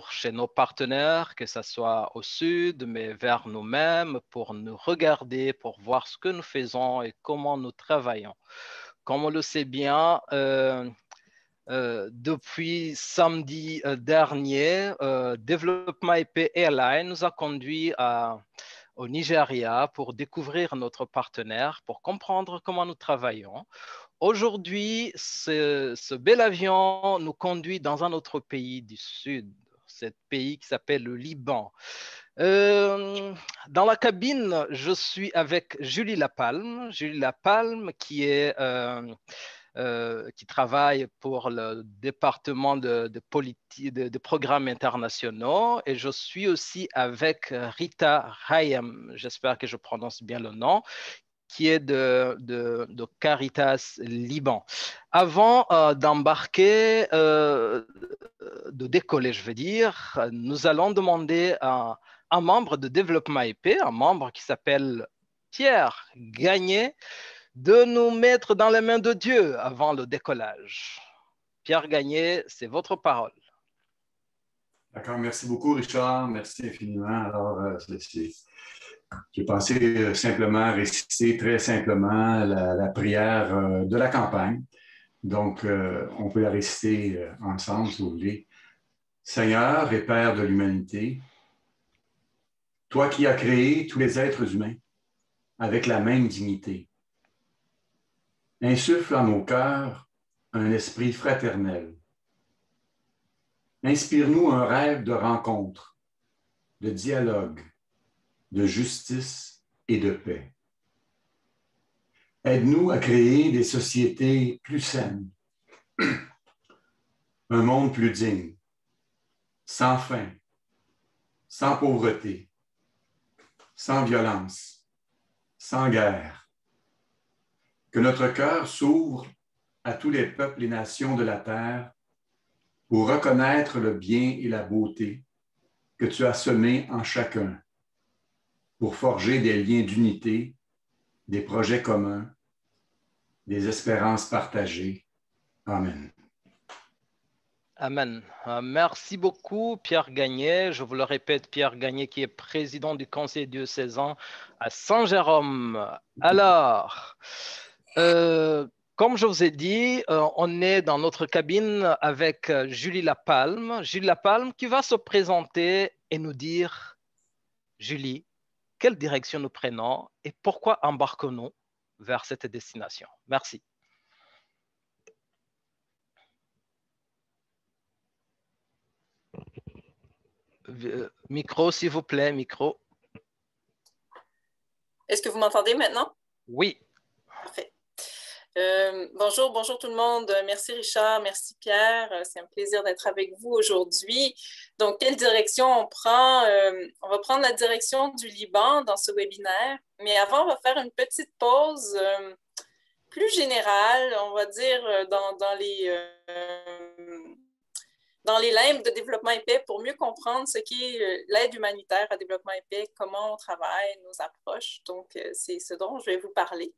chez nos partenaires, que ce soit au sud, mais vers nous-mêmes, pour nous regarder, pour voir ce que nous faisons et comment nous travaillons. Comme on le sait bien, depuis samedi dernier, Développement IP Airline nous a conduit au Nigeria pour découvrir notre partenaire, pour comprendre comment nous travaillons. Aujourd'hui, ce bel avion nous conduit dans un autre pays du Sud, ce pays qui s'appelle le Liban. Dans la cabine, je suis avec Julie Lapalme. Julie Lapalme qui travaille pour le département de programmes internationaux. Et je suis aussi avec Rita Hayem, j'espère que je prononce bien le nom, qui est de Caritas Liban. Avant d'embarquer, de décoller, je veux dire, nous allons demander à un membre de Développement IP, un membre qui s'appelle Pierre Gagné, de nous mettre dans les mains de Dieu avant le décollage. Pierre Gagné, c'est votre parole. D'accord, merci beaucoup, Richard. Merci infiniment. Alors, j'ai pensé simplement réciter très simplement la prière de la campagne. Donc, on peut la réciter ensemble, si vous voulez. Seigneur et Père de l'humanité, toi qui as créé tous les êtres humains avec la même dignité, insuffle en nos cœurs un esprit fraternel. Inspire-nous un rêve de rencontre, de dialogue, de justice et de paix. Aide-nous à créer des sociétés plus saines, un monde plus digne, sans faim, sans pauvreté, sans violence, sans guerre. Que notre cœur s'ouvre à tous les peuples et nations de la terre pour reconnaître le bien et la beauté que tu as semés en chacun, pour forger des liens d'unité, des projets communs, des espérances partagées. Amen. Amen. Merci beaucoup, Pierre Gagné. Je vous le répète, Pierre Gagné, qui est président du Conseil diocésain à Saint-Jérôme. Alors, comme je vous ai dit, on est dans notre cabine avec Julie Lapalme. Julie Lapalme qui va se présenter et nous dire, Julie, quelle direction nous prenons et pourquoi embarquons-nous vers cette destination? Merci. Micro, s'il vous plaît, micro. Est-ce que vous m'entendez maintenant? Oui. Parfait. Bonjour tout le monde. Merci Richard, merci Pierre. C'est un plaisir d'être avec vous aujourd'hui. Donc, quelle direction on prend? On va prendre la direction du Liban dans ce webinaire, mais avant, on va faire une petite pause plus générale, on va dire, dans les limbes de développement épais pour mieux comprendre ce qu'est l'aide humanitaire à développement épais, comment on travaille, nos approches. Donc, c'est ce dont je vais vous parler.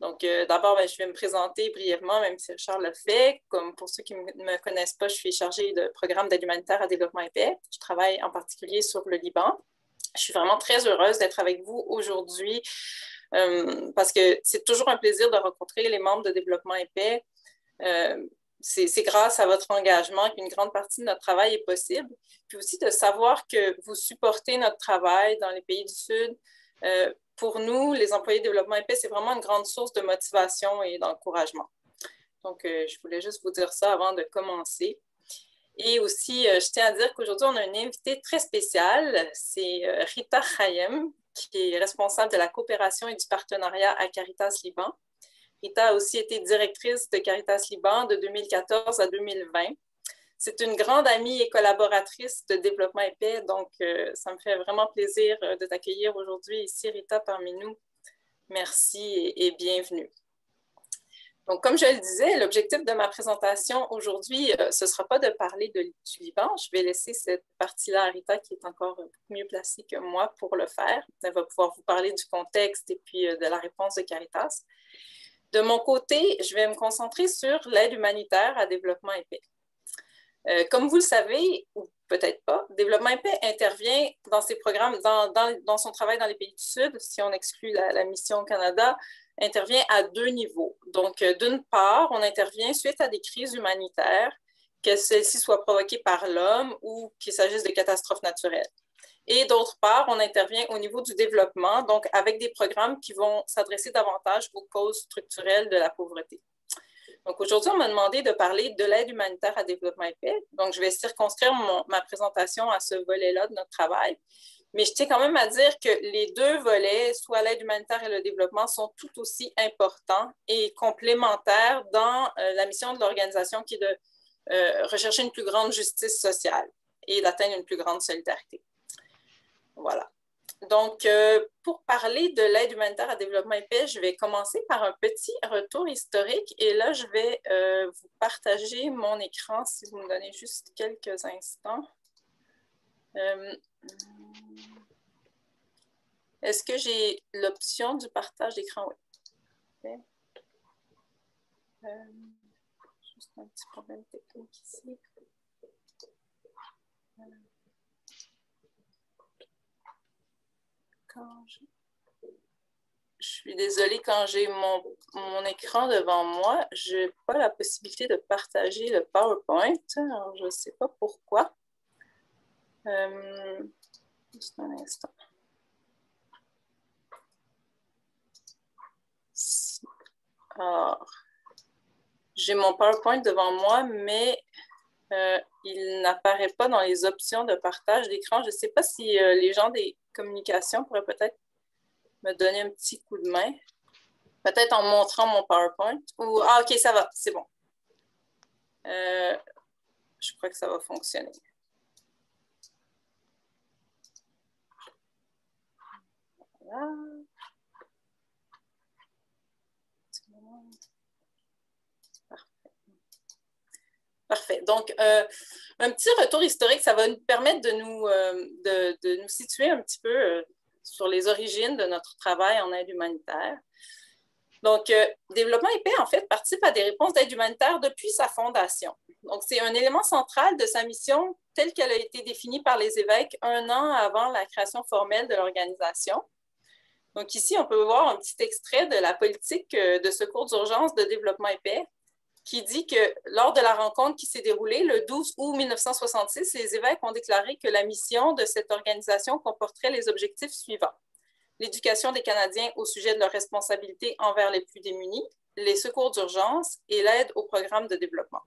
Donc, d'abord, je vais me présenter brièvement, même si Richard l'a fait. Comme pour ceux qui ne me connaissent pas, je suis chargée de programme d'aide humanitaire à développement épais. Je travaille en particulier sur le Liban. Je suis vraiment très heureuse d'être avec vous aujourd'hui parce que c'est toujours un plaisir de rencontrer les membres de développement épais. C'est grâce à votre engagement qu'une grande partie de notre travail est possible. Puis aussi de savoir que vous supportez notre travail dans les pays du Sud. Pour nous, les employés de développement épais, c'est vraiment une grande source de motivation et d'encouragement. Donc, je voulais juste vous dire ça avant de commencer. Et aussi, je tiens à dire qu'aujourd'hui, on a une invitée très spéciale. C'est Rita Hayem, qui est responsable de la coopération et du partenariat à Caritas Liban. Rita a aussi été directrice de Caritas Liban de 2014 à 2020. C'est une grande amie et collaboratrice de développement épais, donc ça me fait vraiment plaisir de t'accueillir aujourd'hui ici, Rita, parmi nous. Merci et bienvenue. Donc, comme je le disais, l'objectif de ma présentation aujourd'hui, ce ne sera pas de parler du Liban. Je vais laisser cette partie-là à Rita, qui est encore mieux placée que moi pour le faire. Elle va pouvoir vous parler du contexte et puis de la réponse de Caritas. De mon côté, je vais me concentrer sur l'aide humanitaire à développement épais. Comme vous le savez, ou peut-être pas, Développement épais intervient dans ses programmes, dans son travail dans les pays du Sud, si on exclut la mission au Canada, intervient à 2 niveaux. Donc, d'une part, on intervient suite à des crises humanitaires, que celles-ci soient provoquées par l'homme ou qu'il s'agisse de catastrophes naturelles. Et d'autre part, on intervient au niveau du développement, donc avec des programmes qui vont s'adresser davantage aux causes structurelles de la pauvreté. Donc aujourd'hui, on m'a demandé de parler de l'aide humanitaire à développement épais. Donc, je vais circonscrire ma présentation à ce volet-là de notre travail. Mais je tiens quand même à dire que les 2 volets, soit l'aide humanitaire et le développement, sont tout aussi importants et complémentaires dans la mission de l'organisation qui est de rechercher une plus grande justice sociale et d'atteindre une plus grande solidarité. Voilà. Donc, pour parler de l'aide humanitaire à développement épais, je vais commencer par un petit retour historique et là, je vais vous partager mon écran si vous me donnez juste quelques instants. Est-ce que j'ai l'option du partage d'écran? Oui. Okay. Juste un petit problème technique ici. Je suis désolée, quand j'ai mon écran devant moi, je n'ai pas la possibilité de partager le PowerPoint. Alors, je ne sais pas pourquoi. Juste un instant. Alors, j'ai mon PowerPoint devant moi, mais il n'apparaît pas dans les options de partage d'écran. Je ne sais pas si les gens des communications pourraient peut-être me donner un petit coup de main. Peut-être en montrant mon PowerPoint. Ah, OK, ça va, c'est bon. Je crois que ça va fonctionner. Voilà. Parfait. Donc, un petit retour historique, ça va nous permettre de nous situer un petit peu sur les origines de notre travail en aide humanitaire. Donc, Développement épais, en fait, participe à des réponses d'aide humanitaire depuis sa fondation. Donc, c'est un élément central de sa mission telle qu'elle a été définie par les évêques 1 an avant la création formelle de l'organisation. Donc, ici, on peut voir un petit extrait de la politique de secours d'urgence de Développement épais qui dit que lors de la rencontre qui s'est déroulée le 12 août 1966, les évêques ont déclaré que la mission de cette organisation comporterait les objectifs suivants: l'éducation des Canadiens au sujet de leurs responsabilités envers les plus démunis, les secours d'urgence et l'aide au programme de développement.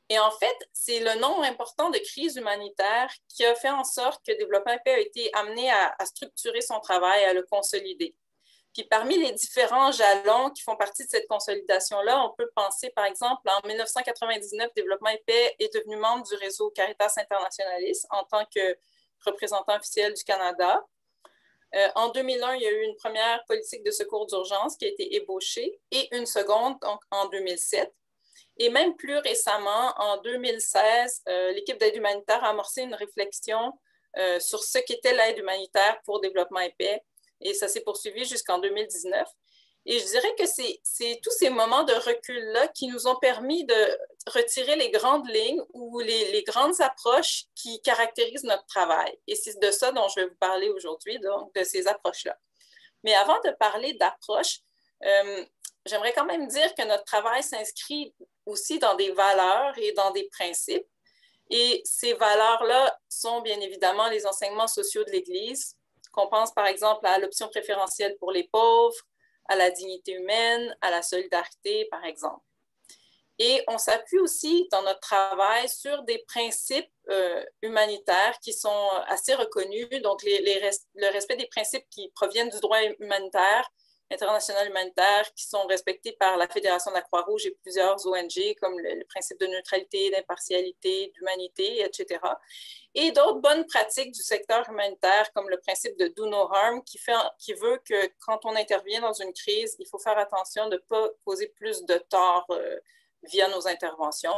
Et en fait, c'est le nombre important de crises humanitaires qui a fait en sorte que Développement épais a été amené à structurer son travail, à le consolider. Puis parmi les différents jalons qui font partie de cette consolidation-là, on peut penser, par exemple, en 1999, Développement épais est devenu membre du réseau Caritas Internationalis en tant que représentant officiel du Canada. En 2001, il y a eu une première politique de secours d'urgence qui a été ébauchée et une seconde donc, en 2007. Et même plus récemment, en 2016, l'équipe d'aide humanitaire a amorcé une réflexion sur ce qu'était l'aide humanitaire pour Développement épais. Et ça s'est poursuivi jusqu'en 2019. Et je dirais que c'est tous ces moments de recul-là qui nous ont permis de retirer les grandes lignes ou les grandes approches qui caractérisent notre travail. Et c'est de ça dont je vais vous parler aujourd'hui, donc de ces approches-là. Mais avant de parler d'approches, j'aimerais quand même dire que notre travail s'inscrit aussi dans des valeurs et dans des principes. Et ces valeurs-là sont bien évidemment les enseignements sociaux de l'Église, qu'on pense par exemple à l'option préférentielle pour les pauvres, à la dignité humaine, à la solidarité, par exemple. Et on s'appuie aussi dans notre travail sur des principes humanitaires qui sont assez reconnus, donc le respect des principes qui proviennent du droit humanitaire, international humanitaire, qui sont respectés par la Fédération de la Croix-Rouge et plusieurs ONG, comme le principe de neutralité, d'impartialité, d'humanité, etc. Et d'autres bonnes pratiques du secteur humanitaire, comme le principe de do no harm, qui veut que quand on intervient dans une crise, il faut faire attention de ne pas causer plus de tort via nos interventions,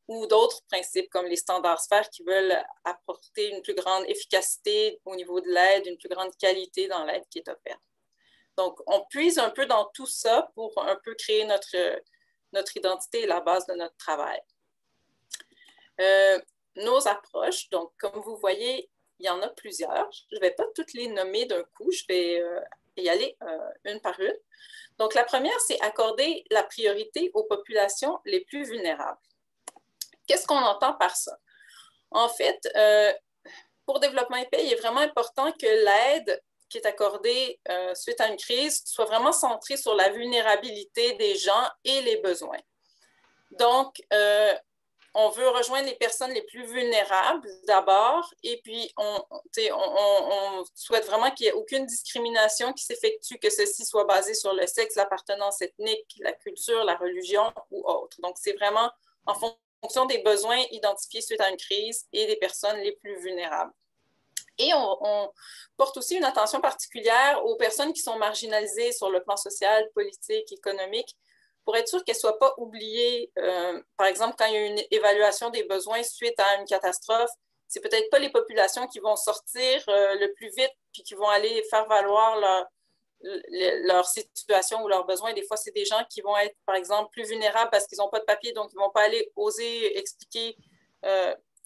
ou d'autres principes comme les standards sphères qui veulent apporter une plus grande efficacité au niveau de l'aide, une plus grande qualité dans l'aide qui est offerte. Donc, on puise un peu dans tout ça pour un peu créer notre identité est la base de notre travail. Nos approches, donc comme vous voyez, il y en a plusieurs. Je ne vais pas toutes les nommer d'un coup, je vais y aller une par une. Donc la première, c'est accorder la priorité aux populations les plus vulnérables. Qu'est-ce qu'on entend par ça? En fait, pour Développement épais, il est vraiment important que l'aide qui est accordée suite à une crise soit vraiment centrée sur la vulnérabilité des gens et les besoins. Donc, on veut rejoindre les personnes les plus vulnérables d'abord, et puis on souhaite vraiment qu'il n'y ait aucune discrimination qui s'effectue, que ceci soit basé sur le sexe, l'appartenance ethnique, la culture, la religion ou autre. Donc, c'est vraiment en fonction des besoins identifiés suite à une crise et des personnes les plus vulnérables. Et on porte aussi une attention particulière aux personnes qui sont marginalisées sur le plan social, politique, économique, pour être sûr qu'elles ne soient pas oubliées. Par exemple, quand il y a une évaluation des besoins suite à une catastrophe, ce n'est peut-être pas les populations qui vont sortir le plus vite puis qui vont aller faire valoir leur situation ou leurs besoins. Des fois, c'est des gens qui vont être, par exemple, plus vulnérables parce qu'ils n'ont pas de papier, donc ils ne vont pas aller oser expliquer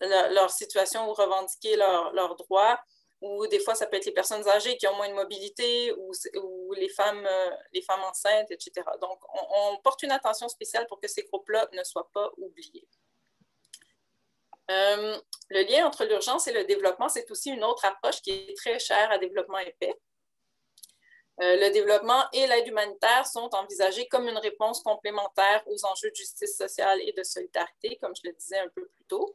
leur situation ou revendiquer leurs droits. Ou des fois, ça peut être les personnes âgées qui ont moins de mobilité ou les femmes enceintes, etc. Donc, on porte une attention spéciale pour que ces groupes-là ne soient pas oubliés. Le lien entre l'urgence et le développement, c'est aussi une autre approche qui est très chère à Développement épais. Le développement et l'aide humanitaire sont envisagés comme une réponse complémentaire aux enjeux de justice sociale et de solidarité, comme je le disais un peu plus tôt.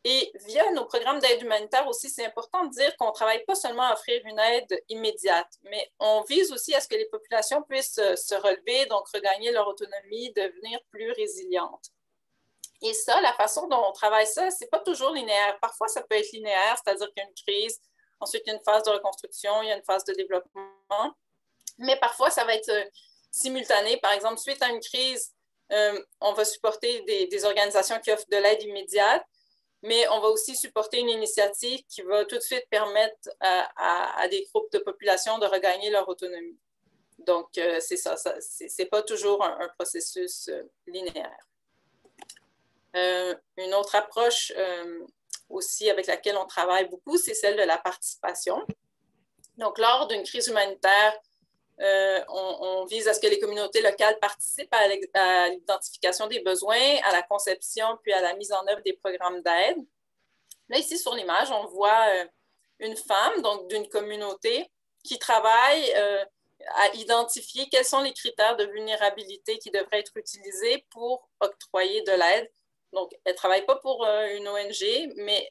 Et via nos programmes d'aide humanitaire aussi, c'est important de dire qu'on ne travaille pas seulement à offrir une aide immédiate, mais on vise aussi à ce que les populations puissent se relever, donc regagner leur autonomie, devenir plus résilientes. Et ça, la façon dont on travaille ça, ce n'est pas toujours linéaire. Parfois, ça peut être linéaire, c'est-à-dire qu'il y a une crise, ensuite il y a une phase de reconstruction, il y a une phase de développement, mais parfois, ça va être simultané. Par exemple, suite à une crise, on va supporter des organisations qui offrent de l'aide immédiate, mais on va aussi supporter une initiative qui va tout de suite permettre à des groupes de population de regagner leur autonomie. Donc, c'est ça, ce n'est pas toujours un processus linéaire. Une autre approche aussi avec laquelle on travaille beaucoup, c'est celle de la participation. Donc, lors d'une crise humanitaire, on vise à ce que les communautés locales participent à l'identification des besoins, à la conception, puis à la mise en œuvre des programmes d'aide. Là, ici, sur l'image, on voit une femme, donc d'une communauté, qui travaille à identifier quels sont les critères de vulnérabilité qui devraient être utilisés pour octroyer de l'aide. Donc, elle ne travaille pas pour une ONG, mais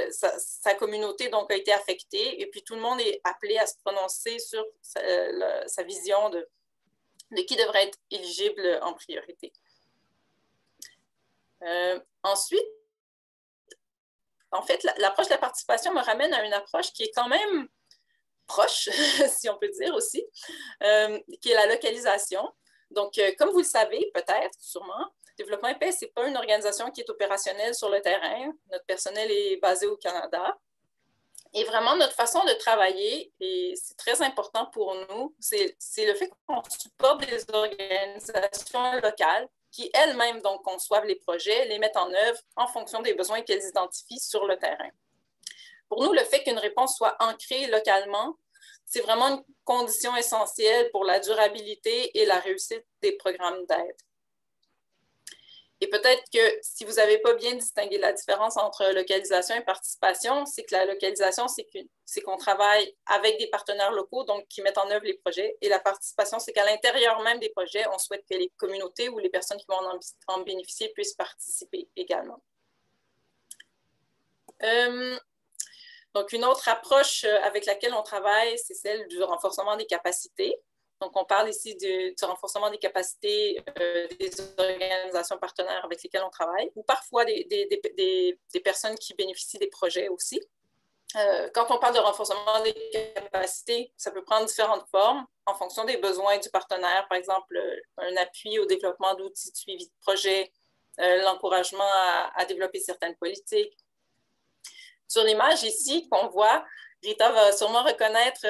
sa communauté donc, a été affectée et puis tout le monde est appelé à se prononcer sur sa vision de qui devrait être éligible en priorité. Ensuite, en fait, l'approche de la participation me ramène à une approche qui est quand même proche, si on peut dire aussi, qui est la localisation. Donc, comme vous le savez, peut-être, sûrement, Développement épais, ce n'est pas une organisation qui est opérationnelle sur le terrain. Notre personnel est basé au Canada. Et vraiment, notre façon de travailler, et c'est très important pour nous, c'est le fait qu'on supporte des organisations locales qui elles-mêmes donc conçoivent les projets, les mettent en œuvre en fonction des besoins qu'elles identifient sur le terrain. Pour nous, le fait qu'une réponse soit ancrée localement, c'est vraiment une condition essentielle pour la durabilité et la réussite des programmes d'aide. Et peut-être que si vous n'avez pas bien distingué la différence entre localisation et participation, c'est que la localisation, c'est qu'on travaille avec des partenaires locaux, donc qui mettent en œuvre les projets. Et la participation, c'est qu'à l'intérieur même des projets, on souhaite que les communautés ou les personnes qui vont en bénéficier puissent participer également. Donc, une autre approche avec laquelle on travaille, c'est celle du renforcement des capacités. Donc, on parle ici du renforcement des capacités des organisations partenaires avec lesquelles on travaille, ou parfois des personnes qui bénéficient des projets aussi. Quand on parle de renforcement des capacités, ça peut prendre différentes formes en fonction des besoins du partenaire. Par exemple, un appui au développement d'outils de suivi de projet, l'encouragement à développer certaines politiques. Sur l'image ici qu'on voit, Rita va sûrement reconnaître,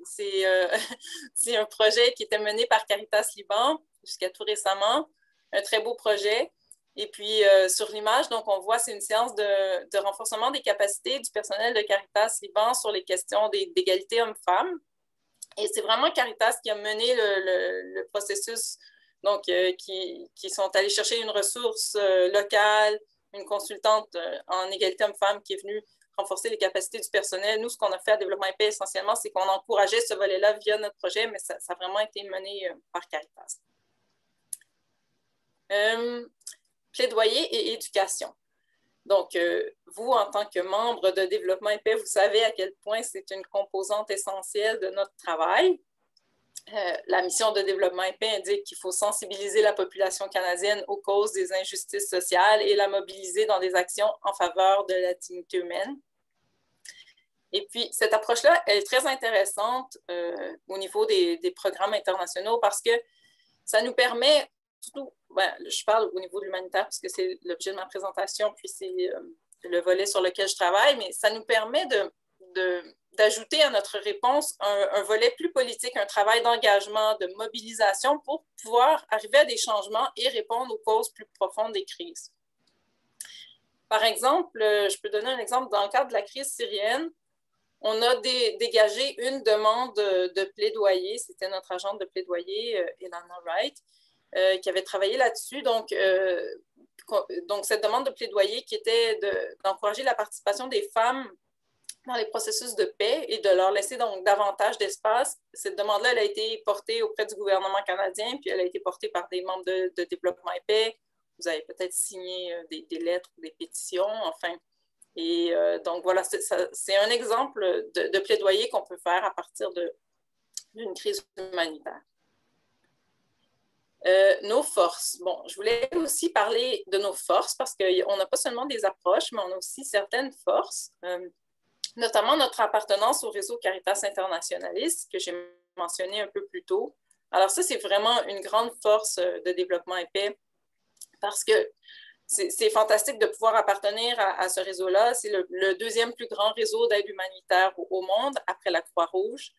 c'est un projet qui était mené par Caritas Liban jusqu'à tout récemment. un très beau projet. Et puis, sur l'image, donc on voit, c'est une séance de renforcement des capacités du personnel de Caritas Liban sur les questions d'égalité hommes-femmes. Et c'est vraiment Caritas qui a mené le processus, donc qui sont allés chercher une ressource locale, une consultante en égalité hommes-femmes qui est venue renforcer les capacités du personnel. Nous, ce qu'on a fait à Développement épais essentiellement, c'est qu'on encourageait ce volet-là via notre projet, mais ça a vraiment été mené par Caritas. Plaidoyer et éducation. Donc, vous, en tant que membre de Développement épais, vous savez à quel point c'est une composante essentielle de notre travail. La mission de Développement épais indique qu'il faut sensibiliser la population canadienne aux causes des injustices sociales et la mobiliser dans des actions en faveur de la dignité humaine. Et puis, cette approche-là, elle est très intéressante au niveau des programmes internationaux parce que ça nous permet, surtout, je parle au niveau de l'humanitaire parce que c'est l'objet de ma présentation, puis c'est le volet sur lequel je travaille, mais ça nous permet d'ajouter à notre réponse un volet plus politique, un travail d'engagement, de mobilisation pour pouvoir arriver à des changements et répondre aux causes plus profondes des crises. Par exemple, je peux donner un exemple dans le cadre de la crise syrienne. On a dégagé une demande de plaidoyer. C'était notre agente de plaidoyer, Elana Wright, qui avait travaillé là-dessus. Donc, cette demande de plaidoyer qui était d'encourager la participation des femmes dans les processus de paix et de leur laisser donc davantage d'espace. Cette demande-là, elle a été portée auprès du gouvernement canadien, puis elle a été portée par des membres de Développement épais. Vous avez peut-être signé des lettres ou des pétitions, enfin. Et donc, voilà, c'est un exemple de plaidoyer qu'on peut faire à partir d'une crise humanitaire. Nos forces. Bon, je voulais aussi parler de nos forces parce qu'on n'a pas seulement des approches, mais on a aussi certaines forces, notamment notre appartenance au réseau Caritas Internationalis, que j'ai mentionné un peu plus tôt. Alors ça, c'est vraiment une grande force de Développement épais parce que c'est fantastique de pouvoir appartenir à ce réseau-là. C'est le deuxième plus grand réseau d'aide humanitaire au monde, après la Croix-Rouge.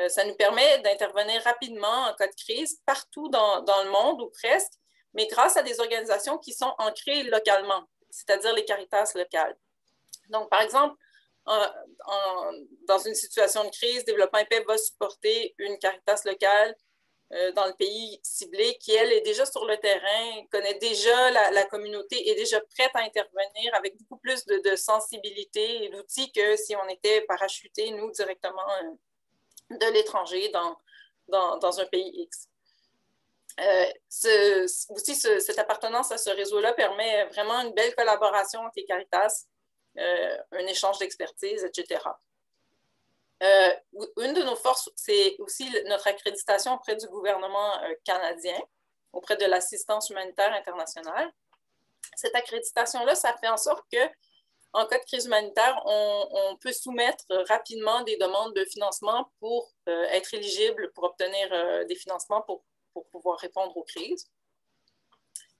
Ça nous permet d'intervenir rapidement en cas de crise partout dans le monde, ou presque, mais grâce à des organisations qui sont ancrées localement, c'est-à-dire les Caritas locales. Donc, par exemple, dans une situation de crise, Développement épais va supporter une Caritas locale dans le pays ciblé, qui, elle, est déjà sur le terrain, connaît déjà la communauté, est déjà prête à intervenir avec beaucoup plus de sensibilité et d'outils que si on était parachuté, nous, directement de l'étranger dans un pays X. Cette appartenance à ce réseau-là permet vraiment une belle collaboration entre les Caritas, un échange d'expertise, etc. Une de nos forces, c'est aussi notre accréditation auprès du gouvernement canadien, auprès de l'assistance humanitaire internationale. Cette accréditation-là, ça fait en sorte qu'en cas de crise humanitaire, on peut soumettre rapidement des demandes de financement pour être éligible, pour obtenir des financements pour pouvoir répondre aux crises.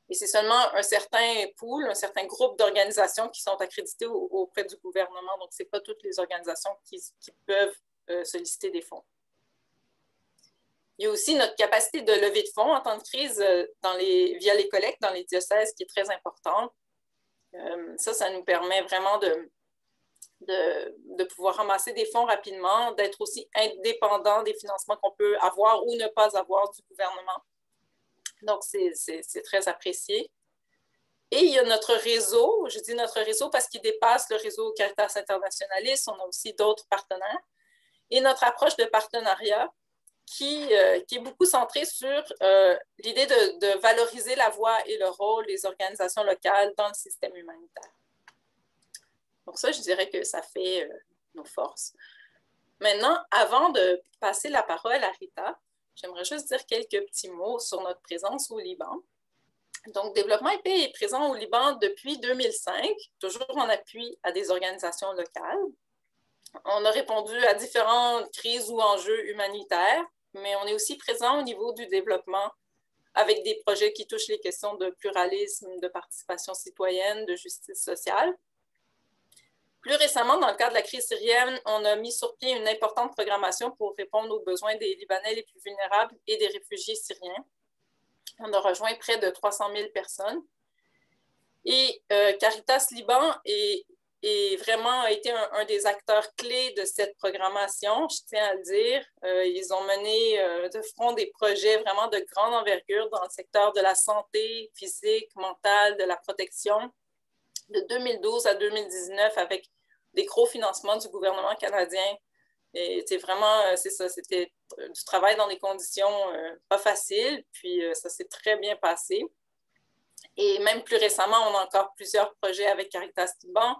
Et c'est seulement un certain pool, un certain groupe d'organisations qui sont accréditées auprès du gouvernement. Donc, ce n'est pas toutes les organisations qui peuvent solliciter des fonds. Il y a aussi notre capacité de lever de fonds en temps de crise via les collectes dans les diocèses qui est très importante. Ça nous permet vraiment de pouvoir ramasser des fonds rapidement, d'être aussi indépendant des financements qu'on peut avoir ou ne pas avoir du gouvernement. Donc, c'est très apprécié. Et il y a notre réseau. Je dis notre réseau parce qu'il dépasse le réseau Caritas Internationalis. On a aussi d'autres partenaires. Et notre approche de partenariat qui est beaucoup centrée sur l'idée de valoriser la voix et le rôle des organisations locales dans le système humanitaire. Donc ça, je dirais que ça fait nos forces. Maintenant, avant de passer la parole à Rita, j'aimerais juste dire quelques petits mots sur notre présence au Liban. Donc, Développement épais est présent au Liban depuis 2005, toujours en appui à des organisations locales. On a répondu à différentes crises ou enjeux humanitaires, mais on est aussi présent au niveau du développement avec des projets qui touchent les questions de pluralisme, de participation citoyenne, de justice sociale. Plus récemment, dans le cadre de la crise syrienne, on a mis sur pied une importante programmation pour répondre aux besoins des Libanais les plus vulnérables et des réfugiés syriens. On a rejoint près de 300 000 personnes. Et Caritas Liban vraiment a été un des acteurs clés de cette programmation, je tiens à le dire. Ils ont mené de front des projets vraiment de grande envergure dans le secteur de la santé physique, mentale, de la protection, de 2012 à 2019 avec des gros financements du gouvernement canadien. Et c'est vraiment, c'est ça, c'était du travail dans des conditions pas faciles, puis ça s'est très bien passé. Et même plus récemment, on a encore plusieurs projets avec Caritas Liban,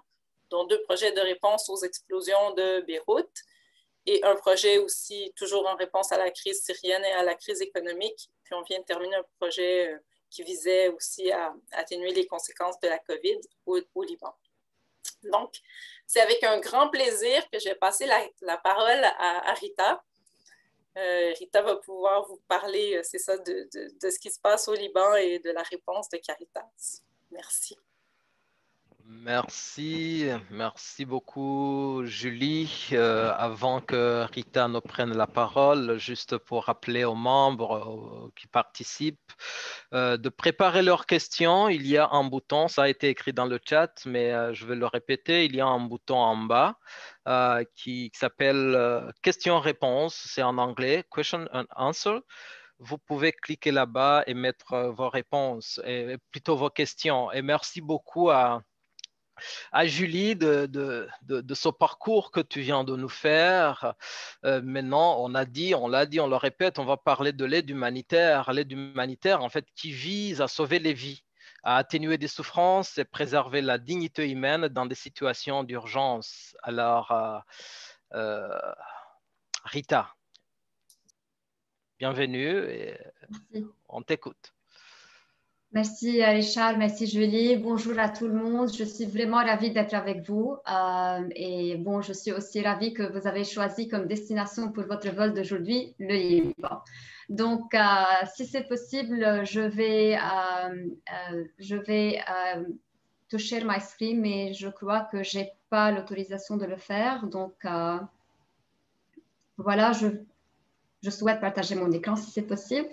dont 2 projets de réponse aux explosions de Beyrouth et un projet aussi toujours en réponse à la crise syrienne et à la crise économique. Puis on vient de terminer un projet qui visait aussi à atténuer les conséquences de la COVID au Liban. Donc, c'est avec un grand plaisir que je vais passer la parole à Rita. Rita va pouvoir vous parler, c'est ça, de ce qui se passe au Liban et de la réponse de Caritas. Merci. Merci beaucoup, Julie. Avant que Rita ne prenne la parole, juste pour rappeler aux membres qui participent de préparer leurs questions. Il y a un bouton, ça a été écrit dans le chat, mais je vais le répéter. Il y a un bouton en bas qui s'appelle question-réponse. C'est en anglais, question and answer. Vous pouvez cliquer là-bas et mettre vos réponses, et plutôt vos questions. Et merci beaucoup à Julie de ce parcours que tu viens de nous faire. Maintenant, on l'a dit, on le répète, on va parler de l'aide humanitaire. L'aide humanitaire, en fait, qui vise à sauver les vies, à atténuer des souffrances et préserver la dignité humaine dans des situations d'urgence. Alors, Rita, bienvenue et on t'écoute. Merci Richard, merci Julie. Bonjour à tout le monde. Je suis vraiment ravie d'être avec vous. Et bon, je suis aussi ravie que vous avez choisi comme destination pour votre vol d'aujourd'hui le Liban. Donc, si c'est possible, je vais toucher my screen, mais je crois que je n'ai pas l'autorisation de le faire. Donc, voilà, je souhaite partager mon écran si c'est possible.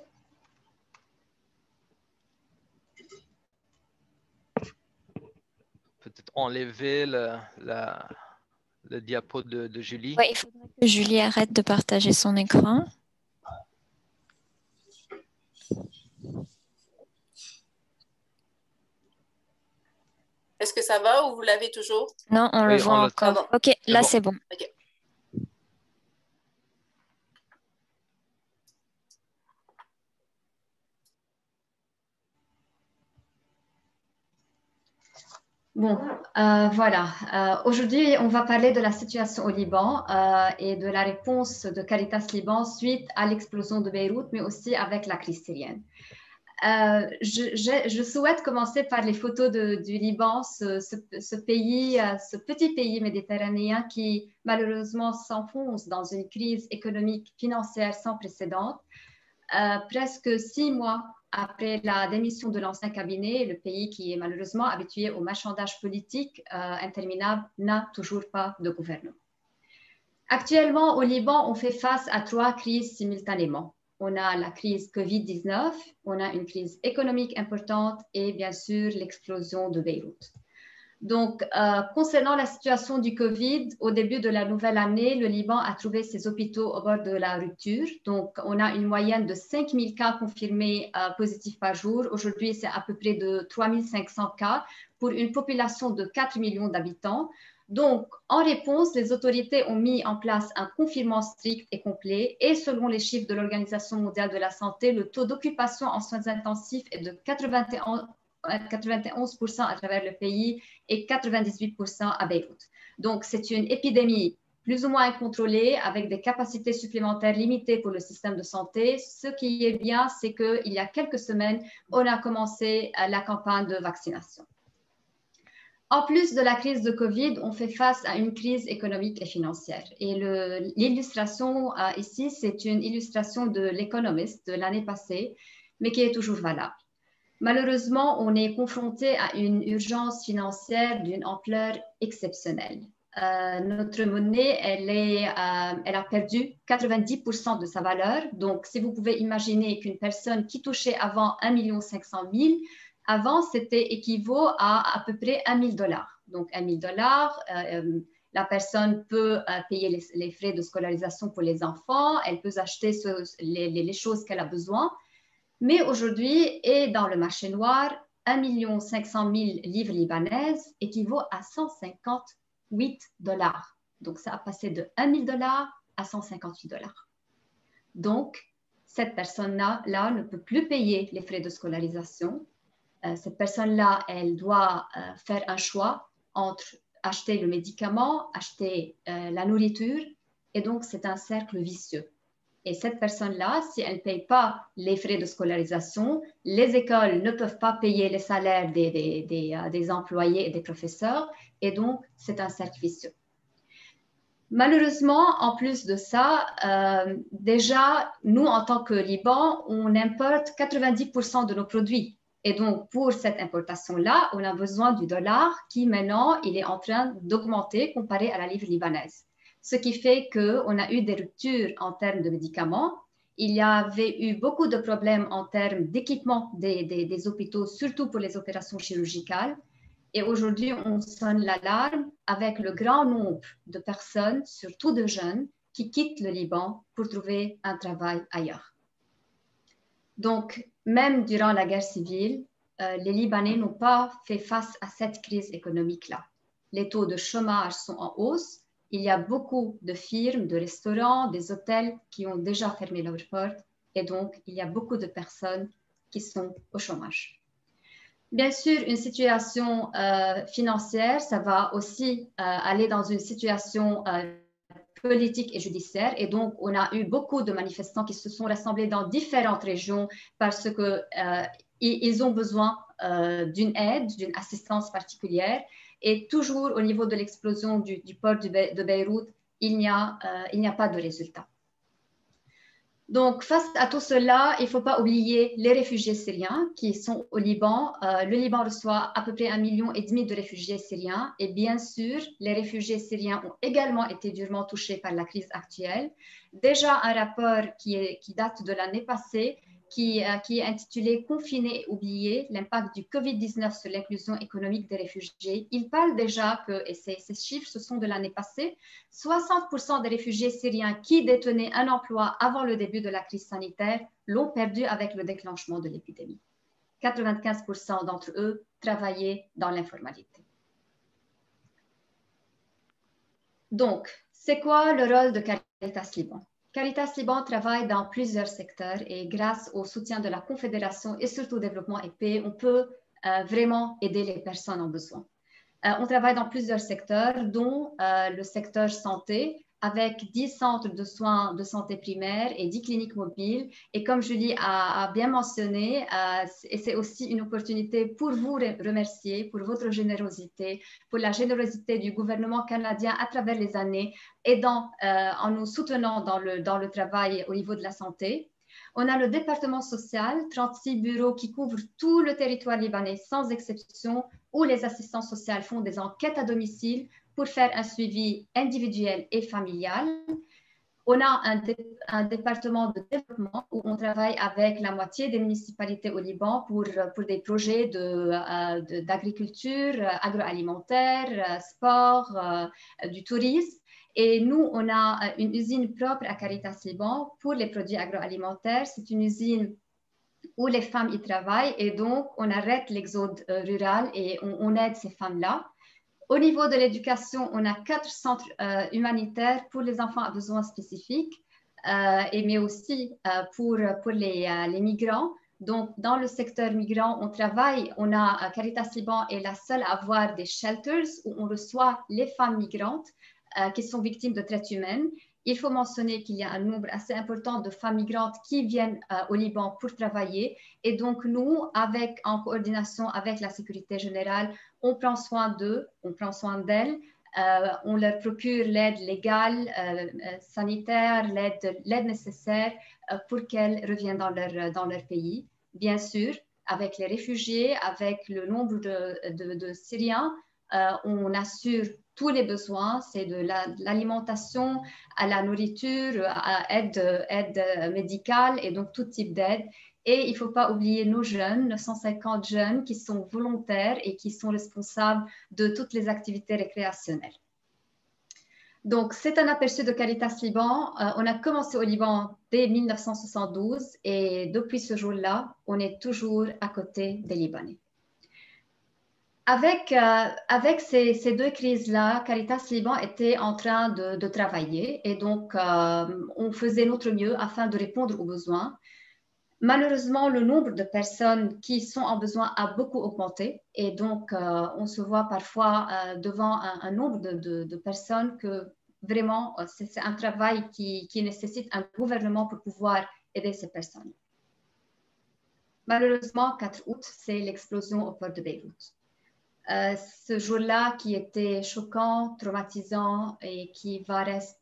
Peut-être enlever le diapo de Julie. Oui, il faudrait que Julie arrête de partager son écran. Est-ce que ça va ou vous l'avez toujours? Non, on le voit encore. OK, là, c'est bon. Okay. Bon, voilà. Aujourd'hui, on va parler de la situation au Liban et de la réponse de Caritas Liban suite à l'explosion de Beyrouth, mais aussi avec la crise syrienne. Je souhaite commencer par les photos du Liban, ce pays, ce petit pays méditerranéen qui malheureusement s'enfonce dans une crise économique financière sans précédent. Presque 6 mois après la démission de l'ancien cabinet, le pays qui est malheureusement habitué au marchandage politique interminable n'a toujours pas de gouvernement. Actuellement, au Liban, on fait face à 3 crises simultanément. On a la crise Covid-19, on a une crise économique importante et bien sûr l'explosion de Beyrouth. Donc, concernant la situation du Covid, au début de la nouvelle année, le Liban a trouvé ses hôpitaux au bord de la rupture. Donc, on a une moyenne de 5 000 cas confirmés positifs par jour. Aujourd'hui, c'est à peu près de 3 500 cas pour une population de 4 millions d'habitants. Donc, en réponse, les autorités ont mis en place un confinement strict et complet. Et selon les chiffres de l'Organisation mondiale de la santé, le taux d'occupation en soins intensifs est de 91% à travers le pays et 98% à Beyrouth. Donc, c'est une épidémie plus ou moins incontrôlée avec des capacités supplémentaires limitées pour le système de santé. Ce qui est bien, c'est qu'il y a quelques semaines, on a commencé la campagne de vaccination. En plus de la crise de Covid, on fait face à une crise économique et financière. Et l'illustration ici, c'est une illustration de l'Economist de l'année passée, mais qui est toujours valable. Malheureusement, on est confronté à une urgence financière d'une ampleur exceptionnelle. notre monnaie, elle a perdu 90% de sa valeur. Donc, si vous pouvez imaginer qu'une personne qui touchait avant 1 500 000, avant, c'était équivaut à peu près $1 000. Donc, $1 000, la personne peut payer les frais de scolarisation pour les enfants, elle peut acheter les choses qu'elle a besoin. Mais aujourd'hui, et dans le marché noir, 1 500 000 livres libanaises équivaut à $158. Donc, ça a passé de $1 000 à $158. Donc, cette personne-là ne peut plus payer les frais de scolarisation. Cette personne-là, elle doit faire un choix entre acheter le médicament, acheter la nourriture, et donc c'est un cercle vicieux. Et cette personne-là, si elle ne paye pas les frais de scolarisation, les écoles ne peuvent pas payer les salaires des employés et des professeurs, et donc c'est un cercle vicieux. Malheureusement, en plus de ça, déjà, nous, en tant que Liban, on importe 90% de nos produits. Et donc, pour cette importation-là, on a besoin du dollar qui, maintenant, il est en train d'augmenter comparé à la livre libanaise. Ce qui fait qu'on a eu des ruptures en termes de médicaments. Il y avait eu beaucoup de problèmes en termes d'équipement des hôpitaux, surtout pour les opérations chirurgicales. Et aujourd'hui, on sonne l'alarme avec le grand nombre de personnes, surtout de jeunes, qui quittent le Liban pour trouver un travail ailleurs. Donc, même durant la guerre civile, les Libanais n'ont pas fait face à cette crise économique-là. Les taux de chômage sont en hausse. Il y a beaucoup de firmes, de restaurants, des hôtels qui ont déjà fermé leurs portes. Et donc, il y a beaucoup de personnes qui sont au chômage. Bien sûr, une situation financière, ça va aussi aller dans une situation politique et judiciaire. Et donc, on a eu beaucoup de manifestants qui se sont rassemblés dans différentes régions parce qu'ils ont besoin d'une aide, d'une assistance particulière. Et toujours au niveau de l'explosion du port de Beyrouth, il n'y a pas de résultat. Donc, face à tout cela, il ne faut pas oublier les réfugiés syriens qui sont au Liban. Le Liban reçoit à peu près 1,5 million de réfugiés syriens. Et bien sûr, les réfugiés syriens ont également été durement touchés par la crise actuelle. Déjà, un rapport qui date de l'année passée, qui est intitulé « Confinés et oubliés, l'impact du Covid-19 sur l'inclusion économique des réfugiés ». Il parle déjà que, et ces chiffres, ce sont de l'année passée, 60% des réfugiés syriens qui détenaient un emploi avant le début de la crise sanitaire l'ont perdu avec le déclenchement de l'épidémie. 95% d'entre eux travaillaient dans l'informalité. Donc, c'est quoi le rôle de Caritas Liban ? Caritas Liban travaille dans plusieurs secteurs et grâce au soutien de la Confédération et surtout au développement et paix, on peut vraiment aider les personnes en besoin. On travaille dans plusieurs secteurs, dont le secteur santé, avec 10 centres de soins de santé primaire et 10 cliniques mobiles. Et comme Julie a bien mentionné, c'est aussi une opportunité pour vous remercier pour votre générosité, pour la générosité du gouvernement canadien à travers les années, en nous soutenant dans le travail au niveau de la santé. On a le département social, 36 bureaux qui couvrent tout le territoire libanais sans exception, où les assistants sociaux font des enquêtes à domicile pour faire un suivi individuel et familial. On a un département de développement où on travaille avec la moitié des municipalités au Liban pour des projets d'agriculture, agroalimentaire, sport, du tourisme. Et nous, on a une usine propre à Caritas Liban pour les produits agroalimentaires. C'est une usine où les femmes y travaillent et donc on arrête l'exode rural et on aide ces femmes-là. Au niveau de l'éducation, on a 4 centres humanitaires pour les enfants à besoins spécifiques, mais aussi pour les migrants. Donc, dans le secteur migrant, Caritas Liban est la seule à avoir des shelters où on reçoit les femmes migrantes qui sont victimes de traite humaine. Il faut mentionner qu'il y a un nombre assez important de femmes migrantes qui viennent au Liban pour travailler. Et donc, nous, en coordination avec la sécurité générale, on prend soin d'eux, on prend soin d'elles. On leur procure l'aide légale, sanitaire, l'aide nécessaire pour qu'elles reviennent dans leur pays. Bien sûr, avec les réfugiés, avec le nombre de Syriens, on assure tous les besoins, c'est de l'alimentation à la nourriture, à aide médicale et donc tout type d'aide. Et il ne faut pas oublier nos jeunes, 950 jeunes qui sont volontaires et qui sont responsables de toutes les activités récréationnelles. Donc, c'est un aperçu de Caritas Liban. On a commencé au Liban dès 1972 et depuis ce jour-là, on est toujours à côté des Libanais. Avec ces deux crises-là, Caritas Liban était en train de travailler et donc on faisait notre mieux afin de répondre aux besoins. Malheureusement, le nombre de personnes qui sont en besoin a beaucoup augmenté et donc on se voit parfois devant un nombre de personnes que vraiment c'est un travail qui nécessite un gouvernement pour pouvoir aider ces personnes. Malheureusement, 4 août, c'est l'explosion au port de Beyrouth. Ce jour-là qui était choquant, traumatisant et qui va rester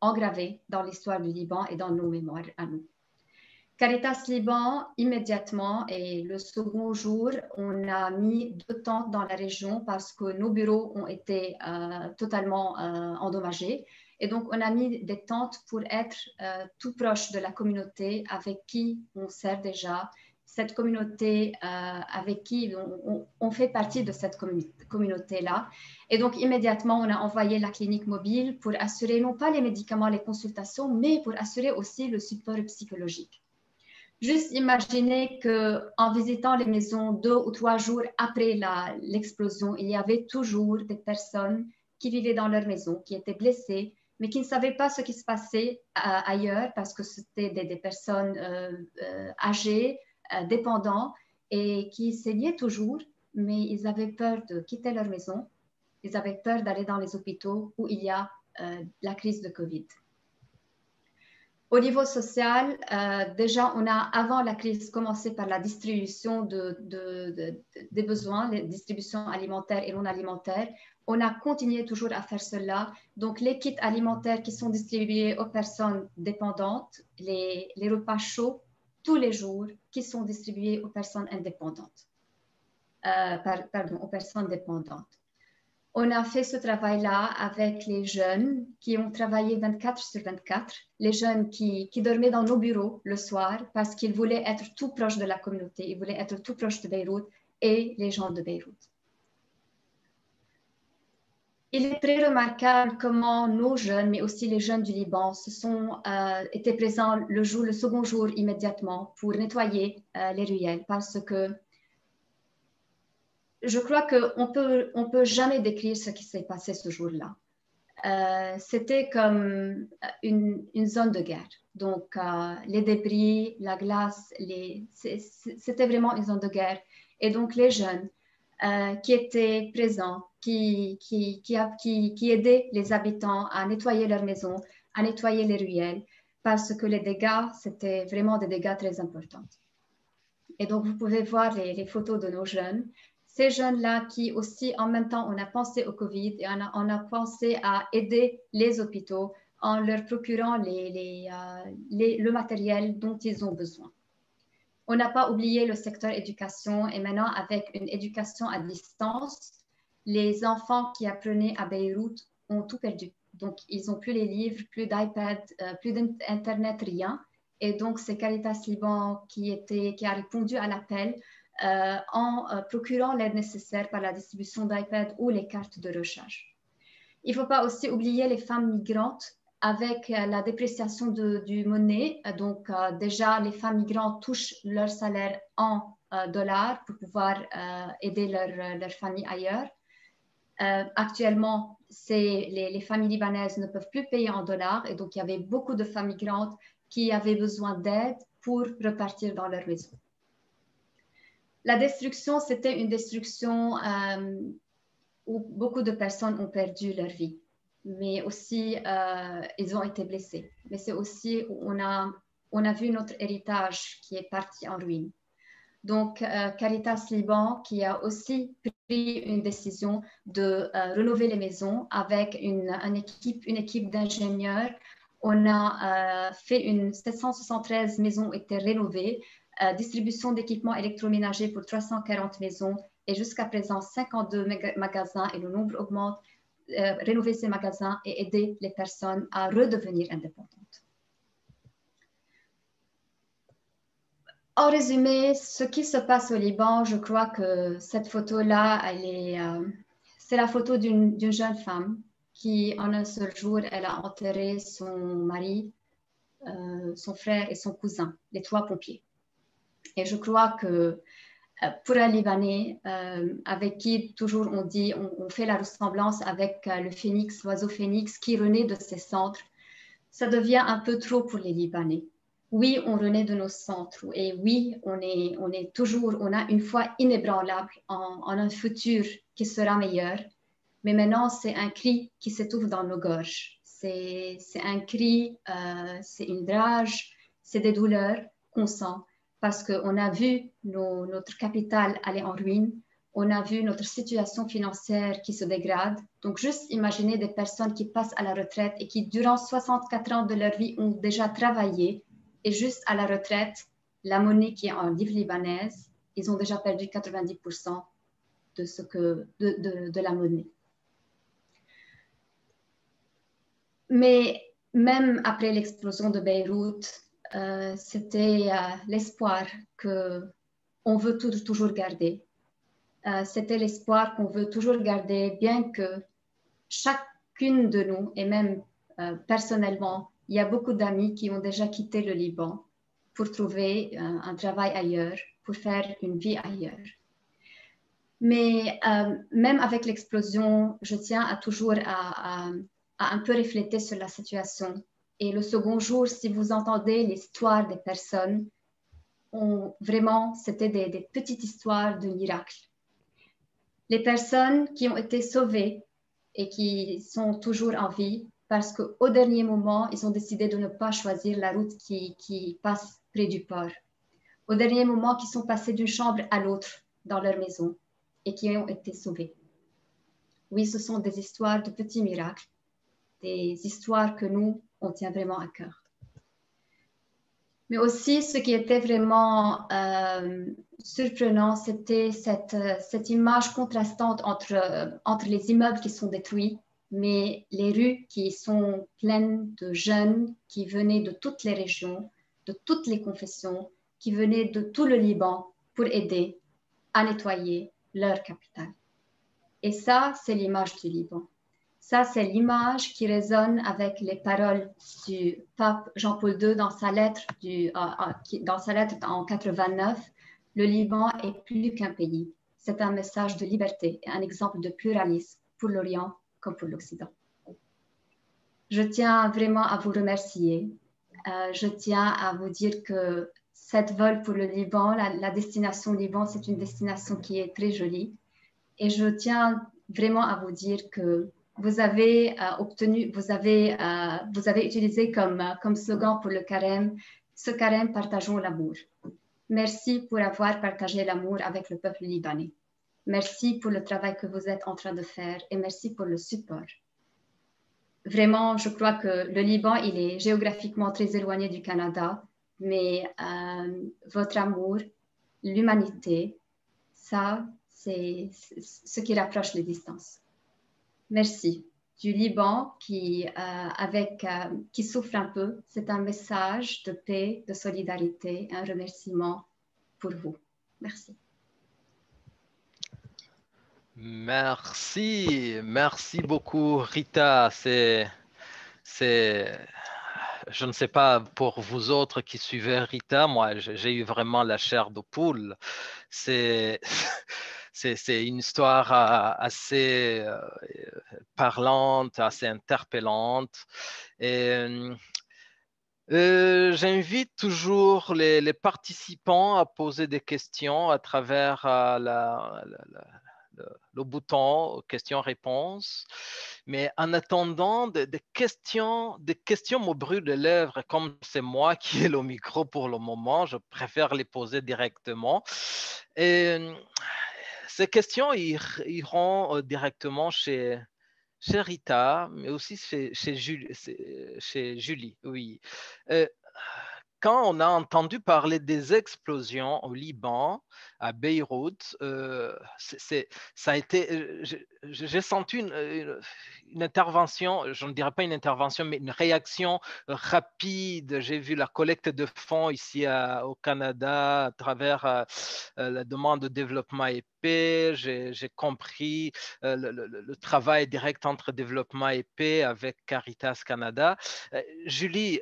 engravé dans l'histoire du Liban et dans nos mémoires à nous. Caritas Liban, immédiatement, et le second jour, on a mis 2 tentes dans la région parce que nos bureaux ont été totalement endommagés. Et donc, on a mis des tentes pour être tout proche de la communauté avec qui on sert déjà, cette communauté avec qui on fait partie de cette communauté-là. Et donc, immédiatement, on a envoyé la clinique mobile pour assurer non pas les médicaments, les consultations, mais pour assurer aussi le support psychologique. Juste imaginez qu'en visitant les maisons 2 ou 3 jours après l'explosion, il y avait toujours des personnes qui vivaient dans leur maison, qui étaient blessées, mais qui ne savaient pas ce qui se passait ailleurs parce que c'était des personnes âgées, dépendants et qui saignaient toujours, mais ils avaient peur de quitter leur maison, ils avaient peur d'aller dans les hôpitaux où il y a la crise de Covid. Au niveau social, déjà, on a, avant la crise, commencé par la distribution des besoins, les distributions alimentaires et non alimentaires. On a continué toujours à faire cela. Donc, les kits alimentaires qui sont distribués aux personnes dépendantes, les repas chauds tous les jours qui sont distribués aux personnes indépendantes, aux personnes dépendantes. On a fait ce travail-là avec les jeunes qui ont travaillé 24/24, les jeunes qui dormaient dans nos bureaux le soir parce qu'ils voulaient être tout proches de la communauté, ils voulaient être tout proches de Beyrouth et les gens de Beyrouth. Il est très remarquable comment nos jeunes, mais aussi les jeunes du Liban, étaient présents le second jour immédiatement pour nettoyer les ruelles parce que je crois qu'on peut jamais décrire ce qui s'est passé ce jour-là. C'était comme une zone de guerre. Donc, les débris, la glace, c'était vraiment une zone de guerre. Et donc, les jeunes qui étaient présents, qui aidaient les habitants à nettoyer leurs maisons, à nettoyer les ruelles, parce que les dégâts, c'était vraiment des dégâts très importants. Et donc, vous pouvez voir les photos de nos jeunes. Ces jeunes-là qui aussi, en même temps, on a pensé au Covid et on a pensé à aider les hôpitaux en leur procurant le matériel dont ils ont besoin. On n'a pas oublié le secteur éducation et maintenant, avec une éducation à distance, les enfants qui apprenaient à Beyrouth ont tout perdu. Donc, ils n'ont plus les livres, plus d'iPad, plus d'Internet, rien. Et donc, c'est Caritas Liban qui a répondu à l'appel en procurant l'aide nécessaire par la distribution d'iPad ou les cartes de recharge. Il ne faut pas aussi oublier les femmes migrantes avec la dépréciation du monnaie. Donc, déjà, les femmes migrantes touchent leur salaire en dollars pour pouvoir aider leur famille ailleurs. Actuellement, les familles libanaises ne peuvent plus payer en dollars et donc il y avait beaucoup de femmes migrantes qui avaient besoin d'aide pour repartir dans leur maison. La destruction, c'était une destruction où beaucoup de personnes ont perdu leur vie, mais aussi ils ont été blessés. Mais c'est aussi où on a vu notre héritage qui est parti en ruine. Donc, Caritas Liban qui a aussi pris une décision de rénover les maisons avec une équipe d'ingénieurs. On a fait 773 maisons étaient rénovées, distribution d'équipements électroménagers pour 340 maisons et jusqu'à présent 52 magasins et le nombre augmente rénover ses magasins et aider les personnes à redevenir indépendantes. En résumé, ce qui se passe au Liban, je crois que cette photo-là, c'est la photo d'une jeune femme qui, en un seul jour, elle a enterré son mari, son frère et son cousin, les 3 pompiers. Et je crois que pour un Libanais, avec qui toujours on dit, on fait la ressemblance avec le phénix, l'oiseau phénix qui renaît de ses cendres, ça devient un peu trop pour les Libanais. Oui, on renaît de nos centres et oui, on a une foi inébranlable en un futur qui sera meilleur. Mais maintenant, c'est un cri qui s'étouffe dans nos gorges. C'est un cri, c'est une rage, c'est des douleurs qu'on sent parce qu'on a vu notre capitale aller en ruine, on a vu notre situation financière qui se dégrade. Donc, juste imaginez des personnes qui passent à la retraite et qui, durant 64 ans de leur vie, ont déjà travaillé. Et juste à la retraite, la monnaie qui est en livre libanaise, ils ont déjà perdu 90% de la monnaie. Mais même après l'explosion de Beyrouth, c'était l'espoir qu'on veut toujours garder. C'était l'espoir qu'on veut toujours garder, bien que chacune de nous, et même personnellement, il y a beaucoup d'amis qui ont déjà quitté le Liban pour trouver un travail ailleurs, pour faire une vie ailleurs. Mais même avec l'explosion, je tiens à toujours à un peu refléter sur la situation. Et le second jour, si vous entendez l'histoire des personnes, vraiment, c'était des petites histoires de miracles. Les personnes qui ont été sauvées et qui sont toujours en vie, parce qu'au dernier moment, ils ont décidé de ne pas choisir la route qui passe près du port. Au dernier moment, qui sont passés d'une chambre à l'autre dans leur maison et qui ont été sauvés. Oui, ce sont des histoires de petits miracles, des histoires que nous, on tient vraiment à cœur. Mais aussi, ce qui était vraiment surprenant, c'était cette image contrastante entre les immeubles qui sont détruits, mais les rues qui sont pleines de jeunes qui venaient de toutes les régions, de toutes les confessions, qui venaient de tout le Liban pour aider à nettoyer leur capitale. Et ça, c'est l'image du Liban. Ça, c'est l'image qui résonne avec les paroles du pape Jean-Paul II dans sa lettre en 89. Le Liban est plus qu'un pays. C'est un message de liberté et un exemple de pluralisme pour l'Orient comme pour l'Occident. Je tiens vraiment à vous remercier. Je tiens à vous dire que cette vol pour le Liban, la destination Liban, c'est une destination qui est très jolie. Et je tiens vraiment à vous dire que vous avez utilisé comme slogan pour le carême, ce carême, partageons l'amour. Merci pour avoir partagé l'amour avec le peuple libanais. Merci pour le travail que vous êtes en train de faire et merci pour le support. Vraiment, je crois que le Liban, il est géographiquement très éloigné du Canada, mais votre amour, l'humanité, ça, c'est ce qui rapproche les distances. Merci. Du Liban qui souffre un peu, c'est un message de paix, de solidarité, un remerciement pour vous. Merci. Merci beaucoup Rita. Je ne sais pas pour vous autres qui suivez Rita, moi j'ai eu vraiment la chair de poule. C'est une histoire assez parlante, assez interpellante. Et j'invite toujours les participants à poser des questions à travers le bouton questions-réponses. Mais en attendant, des questions me brûlent les lèvres. Comme c'est moi qui ai le micro pour le moment, je préfère les poser directement. Et ces questions iront directement chez Rita, mais aussi chez Julie. Oui. quand on a entendu parler des explosions au Liban, à Beyrouth, ça a été, j'ai senti une intervention, je ne dirais pas une intervention, mais une réaction rapide. J'ai vu la collecte de fonds ici au Canada à travers la demande de développement et paix. J'ai compris le travail direct entre développement et paix avec Caritas Canada. Julie,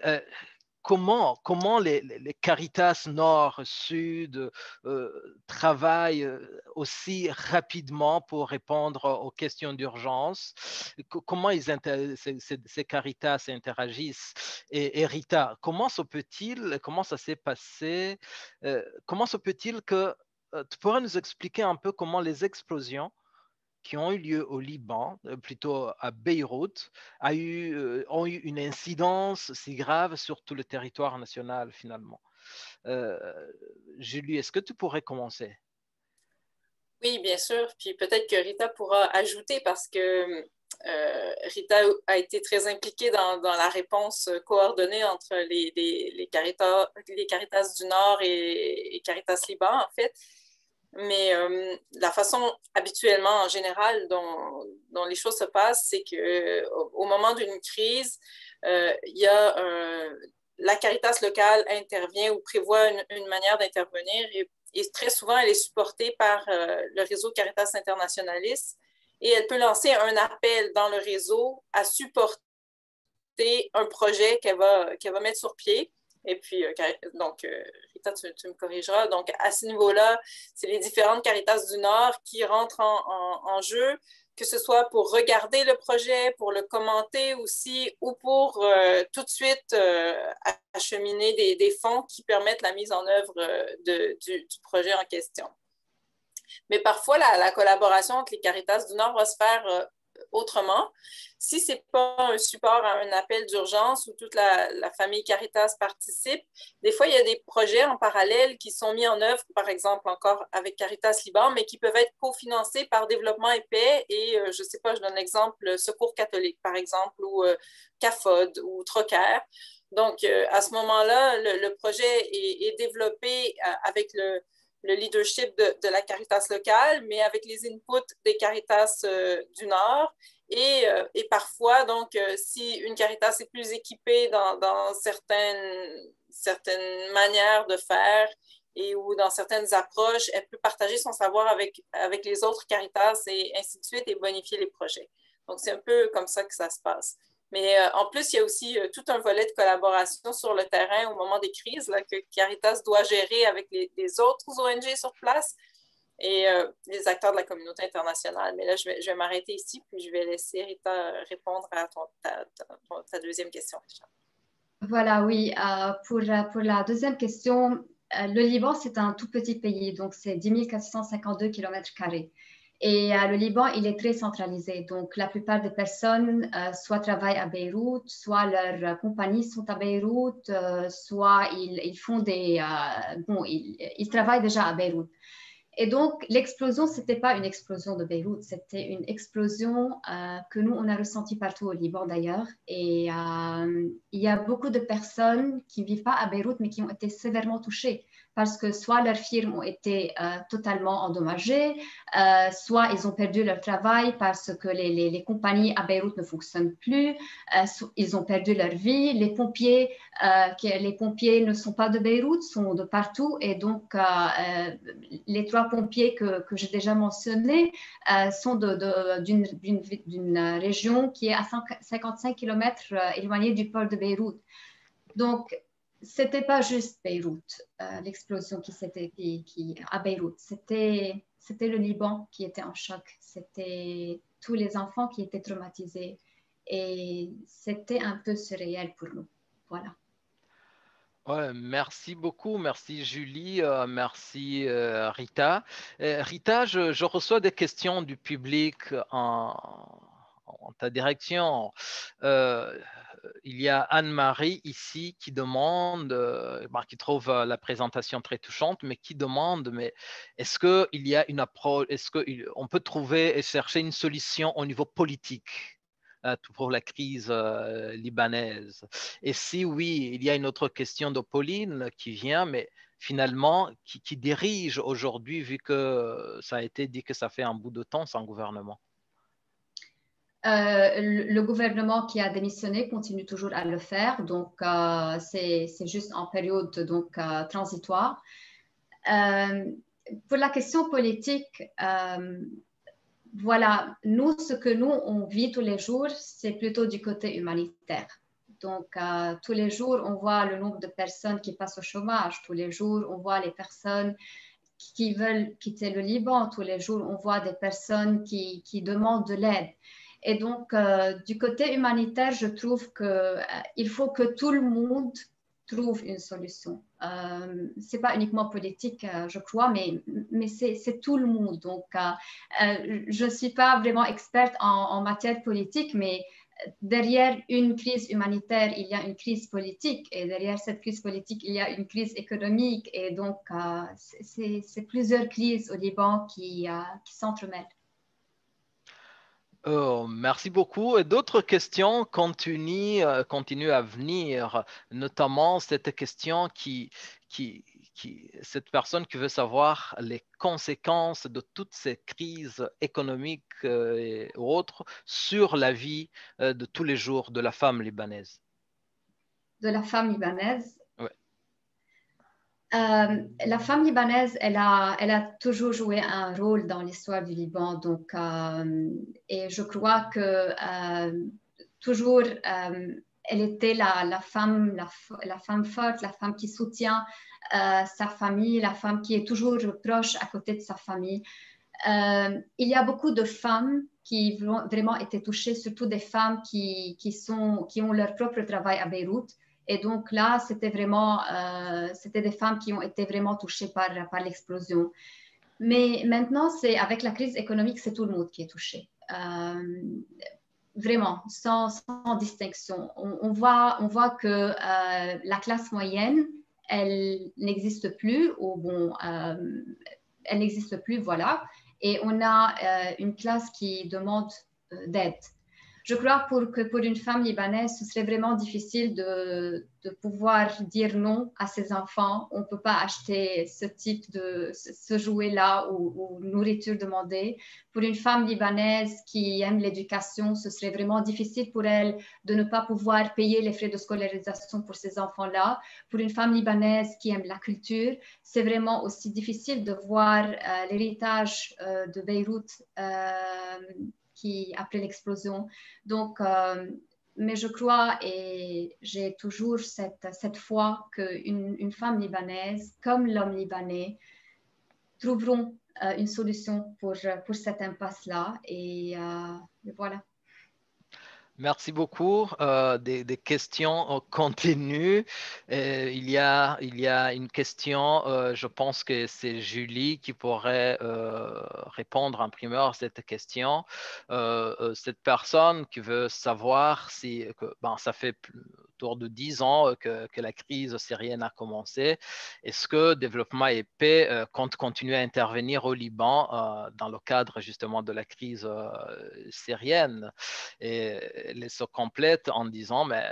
comment les Caritas Nord, Sud travaillent aussi rapidement pour répondre aux questions d'urgence? Comment ces Caritas interagissent? Et Rita, comment ça s'est passé? Comment se peut-il que tu pourrais nous expliquer un peu comment les explosions qui ont eu lieu au Liban, plutôt à Beyrouth, ont eu une incidence si grave sur tout le territoire national finalement. Julie, est-ce que tu pourrais commencer? Oui, bien sûr. Puis peut-être que Rita pourra ajouter parce que Rita a été très impliquée dans la réponse coordonnée entre les Caritas du Nord et Caritas Liban, en fait. Mais la façon habituellement, en général, dont les choses se passent, c'est qu'au moment d'une crise, il y a la Caritas locale intervient ou prévoit une manière d'intervenir et très souvent, elle est supportée par le réseau Caritas Internationalis et elle peut lancer un appel dans le réseau à supporter un projet qu'elle va mettre sur pied. Et puis, donc, Rita, tu me corrigeras. Donc, à ce niveau-là, c'est les différentes Caritas du Nord qui rentrent en jeu, que ce soit pour regarder le projet, pour le commenter aussi, ou pour tout de suite acheminer des fonds qui permettent la mise en œuvre du projet en question. Mais parfois, la collaboration entre les Caritas du Nord va se faire autrement. Si ce n'est pas un support à un appel d'urgence où toute la famille Caritas participe, des fois, il y a des projets en parallèle qui sont mis en œuvre, par exemple, encore avec Caritas Liban, mais qui peuvent être cofinancés par Développement et Paix et, je ne sais pas, je donne l'exemple, Secours catholique, par exemple, ou CAFOD ou Trocaire. Donc, à ce moment-là, le projet est développé avec le leadership de la Caritas locale, mais avec les inputs des Caritas du Nord. Et parfois, donc, si une Caritas est plus équipée dans certaines manières de faire ou dans certaines approches, elle peut partager son savoir avec les autres Caritas et ainsi de suite et bonifier les projets. Donc, c'est un peu comme ça que ça se passe. Mais en plus, il y a aussi tout un volet de collaboration sur le terrain au moment des crises là, que Caritas doit gérer avec les autres ONG sur place et les acteurs de la communauté internationale. Mais là, je vais m'arrêter ici, puis je vais laisser Rita répondre à ta deuxième question. Voilà, oui. Pour la deuxième question, le Liban, c'est un tout petit pays, donc c'est 10 452 km². Et le Liban, il est très centralisé. Donc, la plupart des personnes soit travaillent à Beyrouth, soit leurs compagnies sont à Beyrouth, soit ils font ils travaillent déjà à Beyrouth. Et donc, l'explosion, ce n'était pas une explosion de Beyrouth, c'était une explosion que nous, on a ressentie partout au Liban d'ailleurs. Et il y a beaucoup de personnes qui ne vivent pas à Beyrouth, mais qui ont été sévèrement touchées parce que soit leurs firmes ont été totalement endommagées, soit ils ont perdu leur travail parce que les compagnies à Beyrouth ne fonctionnent plus, ils ont perdu leur vie. Les pompiers ne sont pas de Beyrouth, sont de partout. Et donc, les 3 pompiers que j'ai déjà mentionnés sont d'une région qui est à 55 km éloignée du port de Beyrouth. Donc, ce n'était pas juste Beyrouth, l'explosion à Beyrouth. C'était le Liban qui était en choc. C'était tous les enfants qui étaient traumatisés. Et c'était un peu surréel pour nous. Voilà. Ouais, merci beaucoup, merci Julie, merci Rita. Rita, je reçois des questions du public en ta direction. Il y a Anne-Marie ici qui demande, qui trouve la présentation très touchante, mais qui demande, mais est-ce qu'il y a une approche, est-ce qu'on peut trouver et chercher une solution au niveau politique pour la crise libanaise. Et si oui, il y a une autre question de Pauline qui vient, mais finalement, qui dirige aujourd'hui, vu que ça a été dit que ça fait un bout de temps sans gouvernement? Le gouvernement qui a démissionné continue toujours à le faire, donc c'est juste en période donc, transitoire. Pour la question politique, voilà, nous, ce que nous, on vit tous les jours, c'est plutôt du côté humanitaire. Donc, tous les jours, on voit le nombre de personnes qui passent au chômage. Tous les jours, on voit les personnes qui veulent quitter le Liban. Tous les jours, on voit des personnes qui demandent de l'aide. Et donc, du côté humanitaire, je trouve qu'il faut que tout le monde trouve une solution. Ce n'est pas uniquement politique, je crois, mais c'est tout le monde. Donc, je ne suis pas vraiment experte en matière politique, mais derrière une crise humanitaire, il y a une crise politique. Et derrière cette crise politique, il y a une crise économique. Et donc, c'est plusieurs crises au Liban qui s'entremêlent. Oh, merci beaucoup. Et d'autres questions continuent à venir, notamment cette question cette personne qui veut savoir les conséquences de toutes ces crises économiques et autres sur la vie de tous les jours de la femme libanaise. De la femme libanaise? Ouais. La femme libanaise, elle a toujours joué un rôle dans l'histoire du Liban. Donc, et je crois que toujours, elle était la femme forte, la femme qui soutient sa famille, la femme qui est toujours proche à côté de sa famille. Il y a beaucoup de femmes qui ont vraiment été touchées, surtout des femmes qui ont leur propre travail à Beyrouth. Et donc là, c'était des femmes qui ont été vraiment touchées par l'explosion. Mais maintenant, avec la crise économique, c'est tout le monde qui est touché. Vraiment, sans distinction. On voit que la classe moyenne, elle n'existe plus, elle n'existe plus, voilà. Et on a une classe qui demande d'aide. Je crois que pour une femme libanaise, ce serait vraiment difficile de pouvoir dire non à ses enfants. On ne peut pas acheter ce jouet-là ou nourriture demandée. Pour une femme libanaise qui aime l'éducation, ce serait vraiment difficile pour elle de ne pas pouvoir payer les frais de scolarisation pour ces enfants-là. Pour une femme libanaise qui aime la culture, c'est vraiment aussi difficile de voir l'héritage de Beyrouth après l'explosion. Donc, mais je crois et j'ai toujours cette foi qu'une femme libanaise, comme l'homme libanais, trouveront une solution pour cette impasse-là. Et voilà. Merci beaucoup. Des questions continuent. Il y a une question, je pense que c'est Julie qui pourrait répondre en primeur à cette question. Cette personne qui veut savoir si, ça fait autour de 10 ans que la crise syrienne a commencé. Est-ce que Développement et Paix compte continuer à intervenir au Liban dans le cadre justement de la crise syrienne? Et elle se complète en disant, mais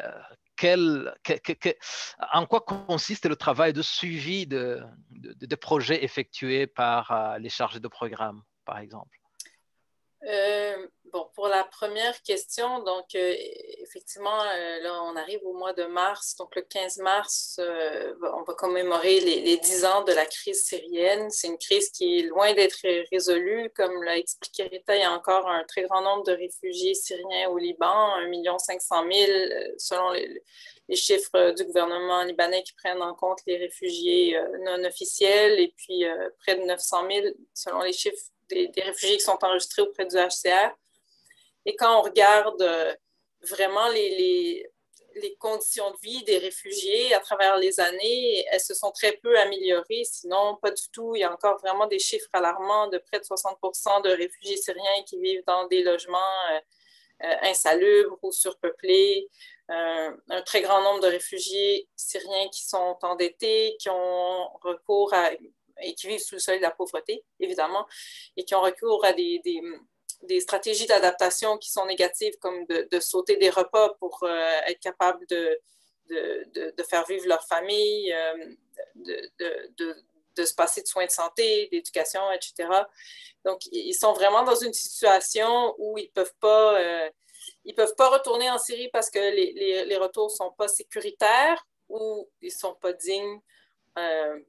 en quoi consiste le travail de suivi de projets effectués par les chargés de programme, par exemple? Bon, pour la première question, donc effectivement, là, on arrive au mois de mars. Donc, le 15 mars, on va commémorer les 10 ans de la crise syrienne. C'est une crise qui est loin d'être résolue. Comme l'a expliqué Rita, il y a encore un très grand nombre de réfugiés syriens au Liban, 1 500 000 selon les chiffres du gouvernement libanais qui prennent en compte les réfugiés non officiels, et puis près de 900 000 selon les chiffres des réfugiés qui sont enregistrés auprès du HCR. Et quand on regarde vraiment les conditions de vie des réfugiés à travers les années, elles se sont très peu améliorées, sinon pas du tout. Il y a encore vraiment des chiffres alarmants de près de 60% de réfugiés syriens qui vivent dans des logements insalubres ou surpeuplés. Un très grand nombre de réfugiés syriens qui sont endettés, qui ont recours et qui vivent sous le seuil de la pauvreté, évidemment, et qui ont recours à des des stratégies d'adaptation qui sont négatives, comme de sauter des repas pour être capable de faire vivre leur famille, de se passer de soins de santé, d'éducation, etc. Donc, ils sont vraiment dans une situation où ils ne peuvent pas retourner en Syrie parce que les retours ne sont pas sécuritaires ou ils ne sont pas dignes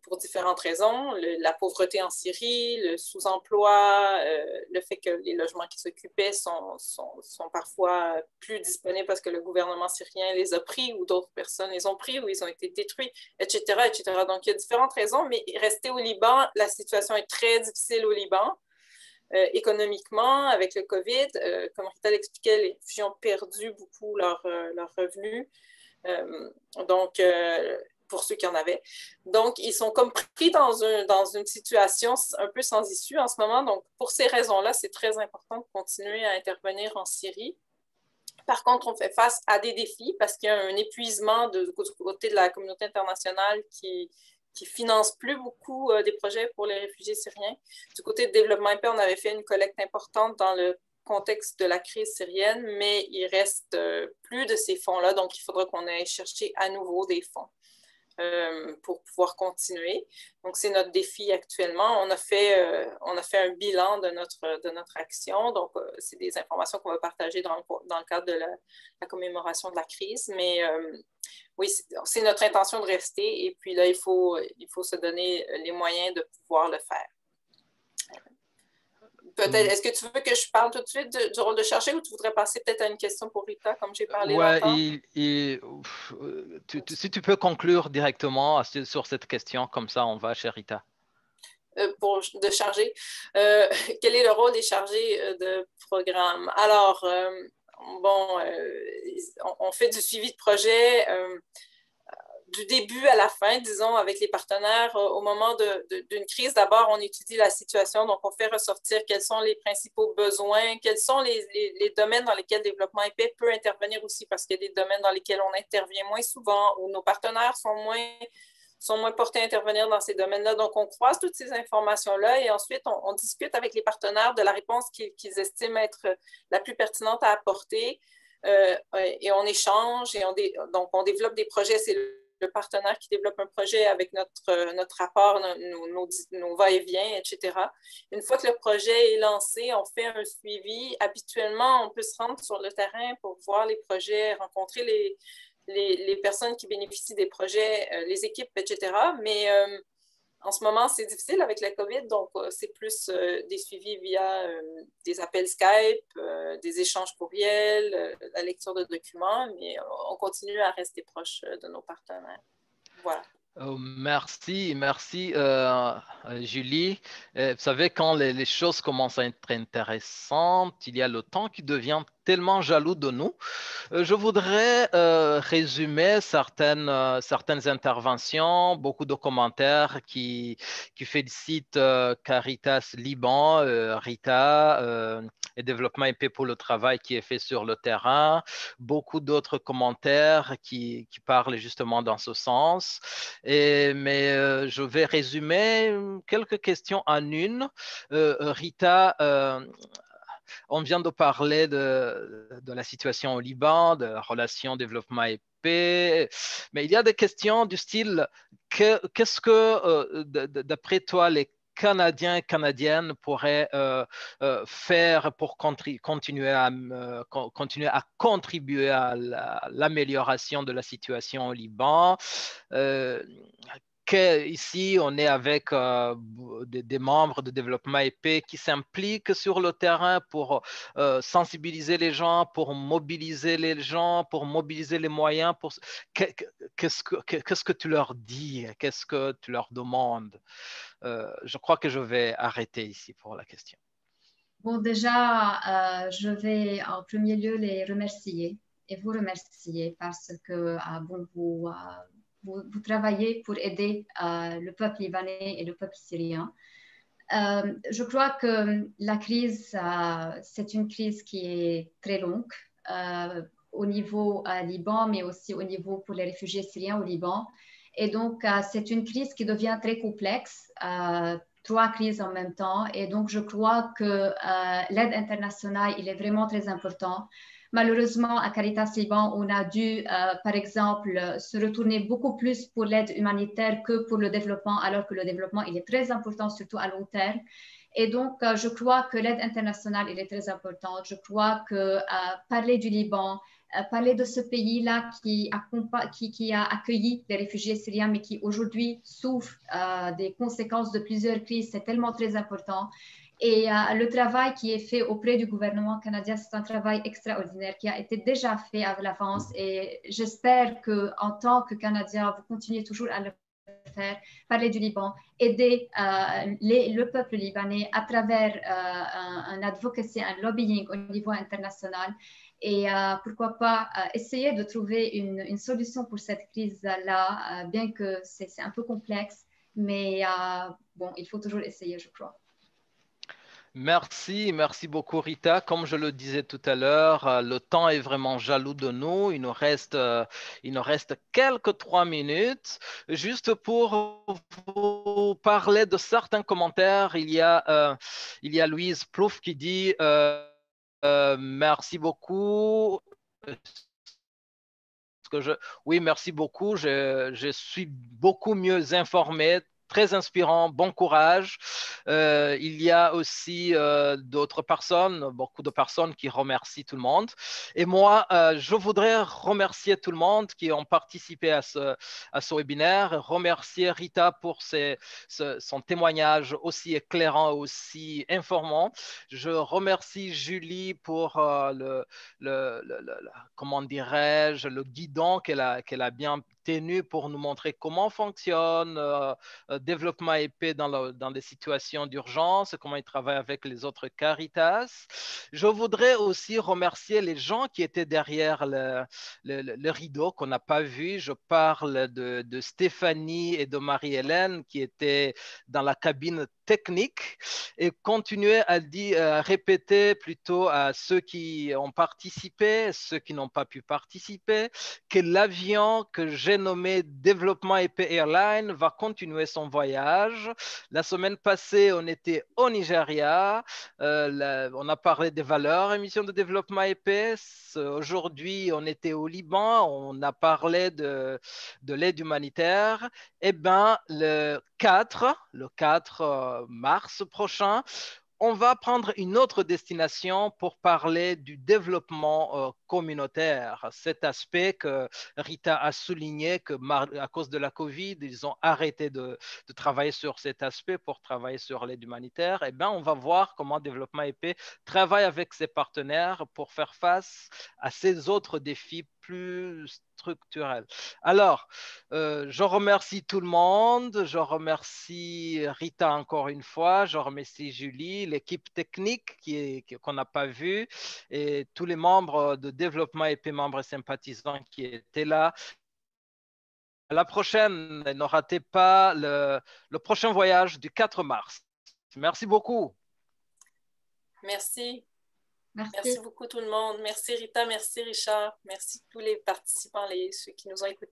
pour différentes raisons. La pauvreté en Syrie, le sous-emploi, le fait que les logements qui s'occupaient sont parfois plus disponibles parce que le gouvernement syrien les a pris ou d'autres personnes les ont pris ou ils ont été détruits, etc., etc. Donc, il y a différentes raisons, mais rester au Liban, la situation est très difficile au Liban. Économiquement, avec le COVID, comme Rita l'expliquait, les réfugiés ont perdu beaucoup leurs revenus. Donc, pour ceux qui en avaient. Donc, ils sont comme pris dans une situation un peu sans issue en ce moment. Donc, pour ces raisons-là, c'est très important de continuer à intervenir en Syrie. Par contre, on fait face à des défis parce qu'il y a un épuisement du côté de la communauté internationale qui finance plus beaucoup des projets pour les réfugiés syriens. Du côté de développement épais, on avait fait une collecte importante dans le contexte de la crise syrienne, mais il reste plus de ces fonds-là, donc il faudra qu'on aille chercher à nouveau des fonds pour pouvoir continuer. Donc, c'est notre défi actuellement. On a fait un bilan de notre action, donc c'est des informations qu'on va partager dans le cadre de la commémoration de la crise, mais oui, c'est notre intention de rester, et puis là, il faut se donner les moyens de pouvoir le faire. Peut-être, est-ce que tu veux que je parle tout de suite du rôle de chercheur ou tu voudrais passer peut-être à une question pour Rita, comme j'ai parlé longtemps? Si tu peux conclure directement sur cette question, comme ça on va chez Rita. De chargé. Quel est le rôle des chargés de programme? Alors, on fait du suivi de projet du début à la fin, disons, avec les partenaires. Au moment d'une crise, d'abord, on étudie la situation, donc on fait ressortir quels sont les principaux besoins, quels sont les domaines dans lesquels le développement épais peut intervenir aussi, parce qu'il y a des domaines dans lesquels on intervient moins souvent, où nos partenaires sont moins portés à intervenir dans ces domaines-là. Donc, on croise toutes ces informations-là et ensuite, on discute avec les partenaires de la réponse qu'ils estiment être la plus pertinente à apporter et on échange et donc on développe des projets. C'est le partenaire qui développe un projet avec notre rapport, nos va-et-vient, etc. Une fois que le projet est lancé, on fait un suivi. Habituellement, on peut se rendre sur le terrain pour voir les projets, rencontrer les personnes qui bénéficient des projets, les équipes, etc. Mais en ce moment, c'est difficile avec la COVID, donc c'est plus des suivis via des appels Skype, des échanges courriels, la lecture de documents, mais on continue à rester proche de nos partenaires. Voilà. Merci Julie. Vous savez, quand les choses commencent à être intéressantes, il y a le temps qui devient tellement jaloux de nous. Je voudrais résumer certaines interventions, beaucoup de commentaires qui félicitent Caritas Liban, Rita et Développement épais pour le travail qui est fait sur le terrain. Beaucoup d'autres commentaires qui parlent justement dans ce sens. Mais je vais résumer quelques questions en une. Rita, on vient de parler de la situation au Liban, de la relation développement et paix, mais il y a des questions du style qu'est-ce que, d'après toi, les Canadiens et Canadiennes pourraient faire pour continuer à contribuer à l'amélioration de la situation au Liban? Ici, on est avec des membres de développement épais qui s'impliquent sur le terrain pour sensibiliser les gens, pour mobiliser les gens, pour mobiliser les moyens. Qu'est-ce que tu leur dis? Qu'est-ce que tu leur demandes? Je crois que je vais arrêter ici pour la question. Bon, déjà, je vais en premier lieu les remercier et vous remercier parce que vous travaillez pour aider le peuple libanais et le peuple syrien. Je crois que la crise, c'est une crise qui est très longue au niveau Liban, mais aussi au niveau pour les réfugiés syriens au Liban. Et donc, c'est une crise qui devient très complexe trois crises en même temps. Et donc, je crois que l'aide internationale, il est vraiment très important. Malheureusement, à Caritas Liban, on a dû, par exemple, se retourner beaucoup plus pour l'aide humanitaire que pour le développement, alors que le développement, il est très important, surtout à long terme. Et donc, je crois que l'aide internationale, il est très importante. Je crois que parler du Liban, parler de ce pays-là qui a accueilli les réfugiés syriens, mais qui aujourd'hui souffre des conséquences de plusieurs crises, c'est tellement très important. Et le travail qui est fait auprès du gouvernement canadien, c'est un travail extraordinaire qui a été déjà fait à l'avance. Et j'espère qu'en tant que Canadien, vous continuez toujours à le faire, parler du Liban, aider le peuple libanais à travers un advocacy, un lobbying au niveau international. Et pourquoi pas essayer de trouver une solution pour cette crise-là, bien que c'est un peu complexe. Mais bon, il faut toujours essayer, je crois. Merci beaucoup Rita. Comme je le disais tout à l'heure, le temps est vraiment jaloux de nous. Il nous reste quelques 3 minutes. Juste pour vous parler de certains commentaires, il y a Louise Plouf qui dit merci beaucoup. Oui, merci beaucoup. Je suis beaucoup mieux informé. Très inspirant, bon courage. Il y a aussi d'autres personnes, beaucoup de personnes qui remercient tout le monde. Et moi, je voudrais remercier tout le monde qui ont participé à ce webinaire, remercier Rita pour son témoignage aussi éclairant, aussi informant. Je remercie Julie pour comment dirais-je, le guidon qu'elle a bien tenu pour nous montrer comment fonctionne développement épais dans des situations d'urgence, comment il travaille avec les autres Caritas. Je voudrais aussi remercier les gens qui étaient derrière le rideau qu'on n'a pas vu. Je parle de Stéphanie et de Marie-Hélène qui étaient dans la cabine technique et continuer à répéter plutôt à ceux qui ont participé, ceux qui n'ont pas pu participer, que l'avion que j'ai nommé Développement Épais Airline va continuer son voyage. La semaine passée, on était au Nigeria. On a parlé des valeurs émissions de développement épais. Aujourd'hui, on était au Liban. On a parlé de l'aide humanitaire. Eh bien, le 4 mars prochain, on va prendre une autre destination pour parler du développement communautaire. Cet aspect que Rita a souligné que à cause de la COVID, ils ont arrêté de travailler sur cet aspect pour travailler sur l'aide humanitaire. Eh bien, on va voir comment Développement épais travaille avec ses partenaires pour faire face à ces autres défis plus structurels. Alors, je remercie tout le monde. Je remercie Rita encore une fois. Je remercie Julie, l'équipe technique qu'on n'a pas vue et tous les membres de Développement épais, membres et sympathisants qui étaient là. À la prochaine, ne ratez pas le prochain voyage du 4 mars. Merci beaucoup. Merci. Merci beaucoup tout le monde. Merci Rita, merci Richard, merci tous les participants, ceux qui nous ont écoutés.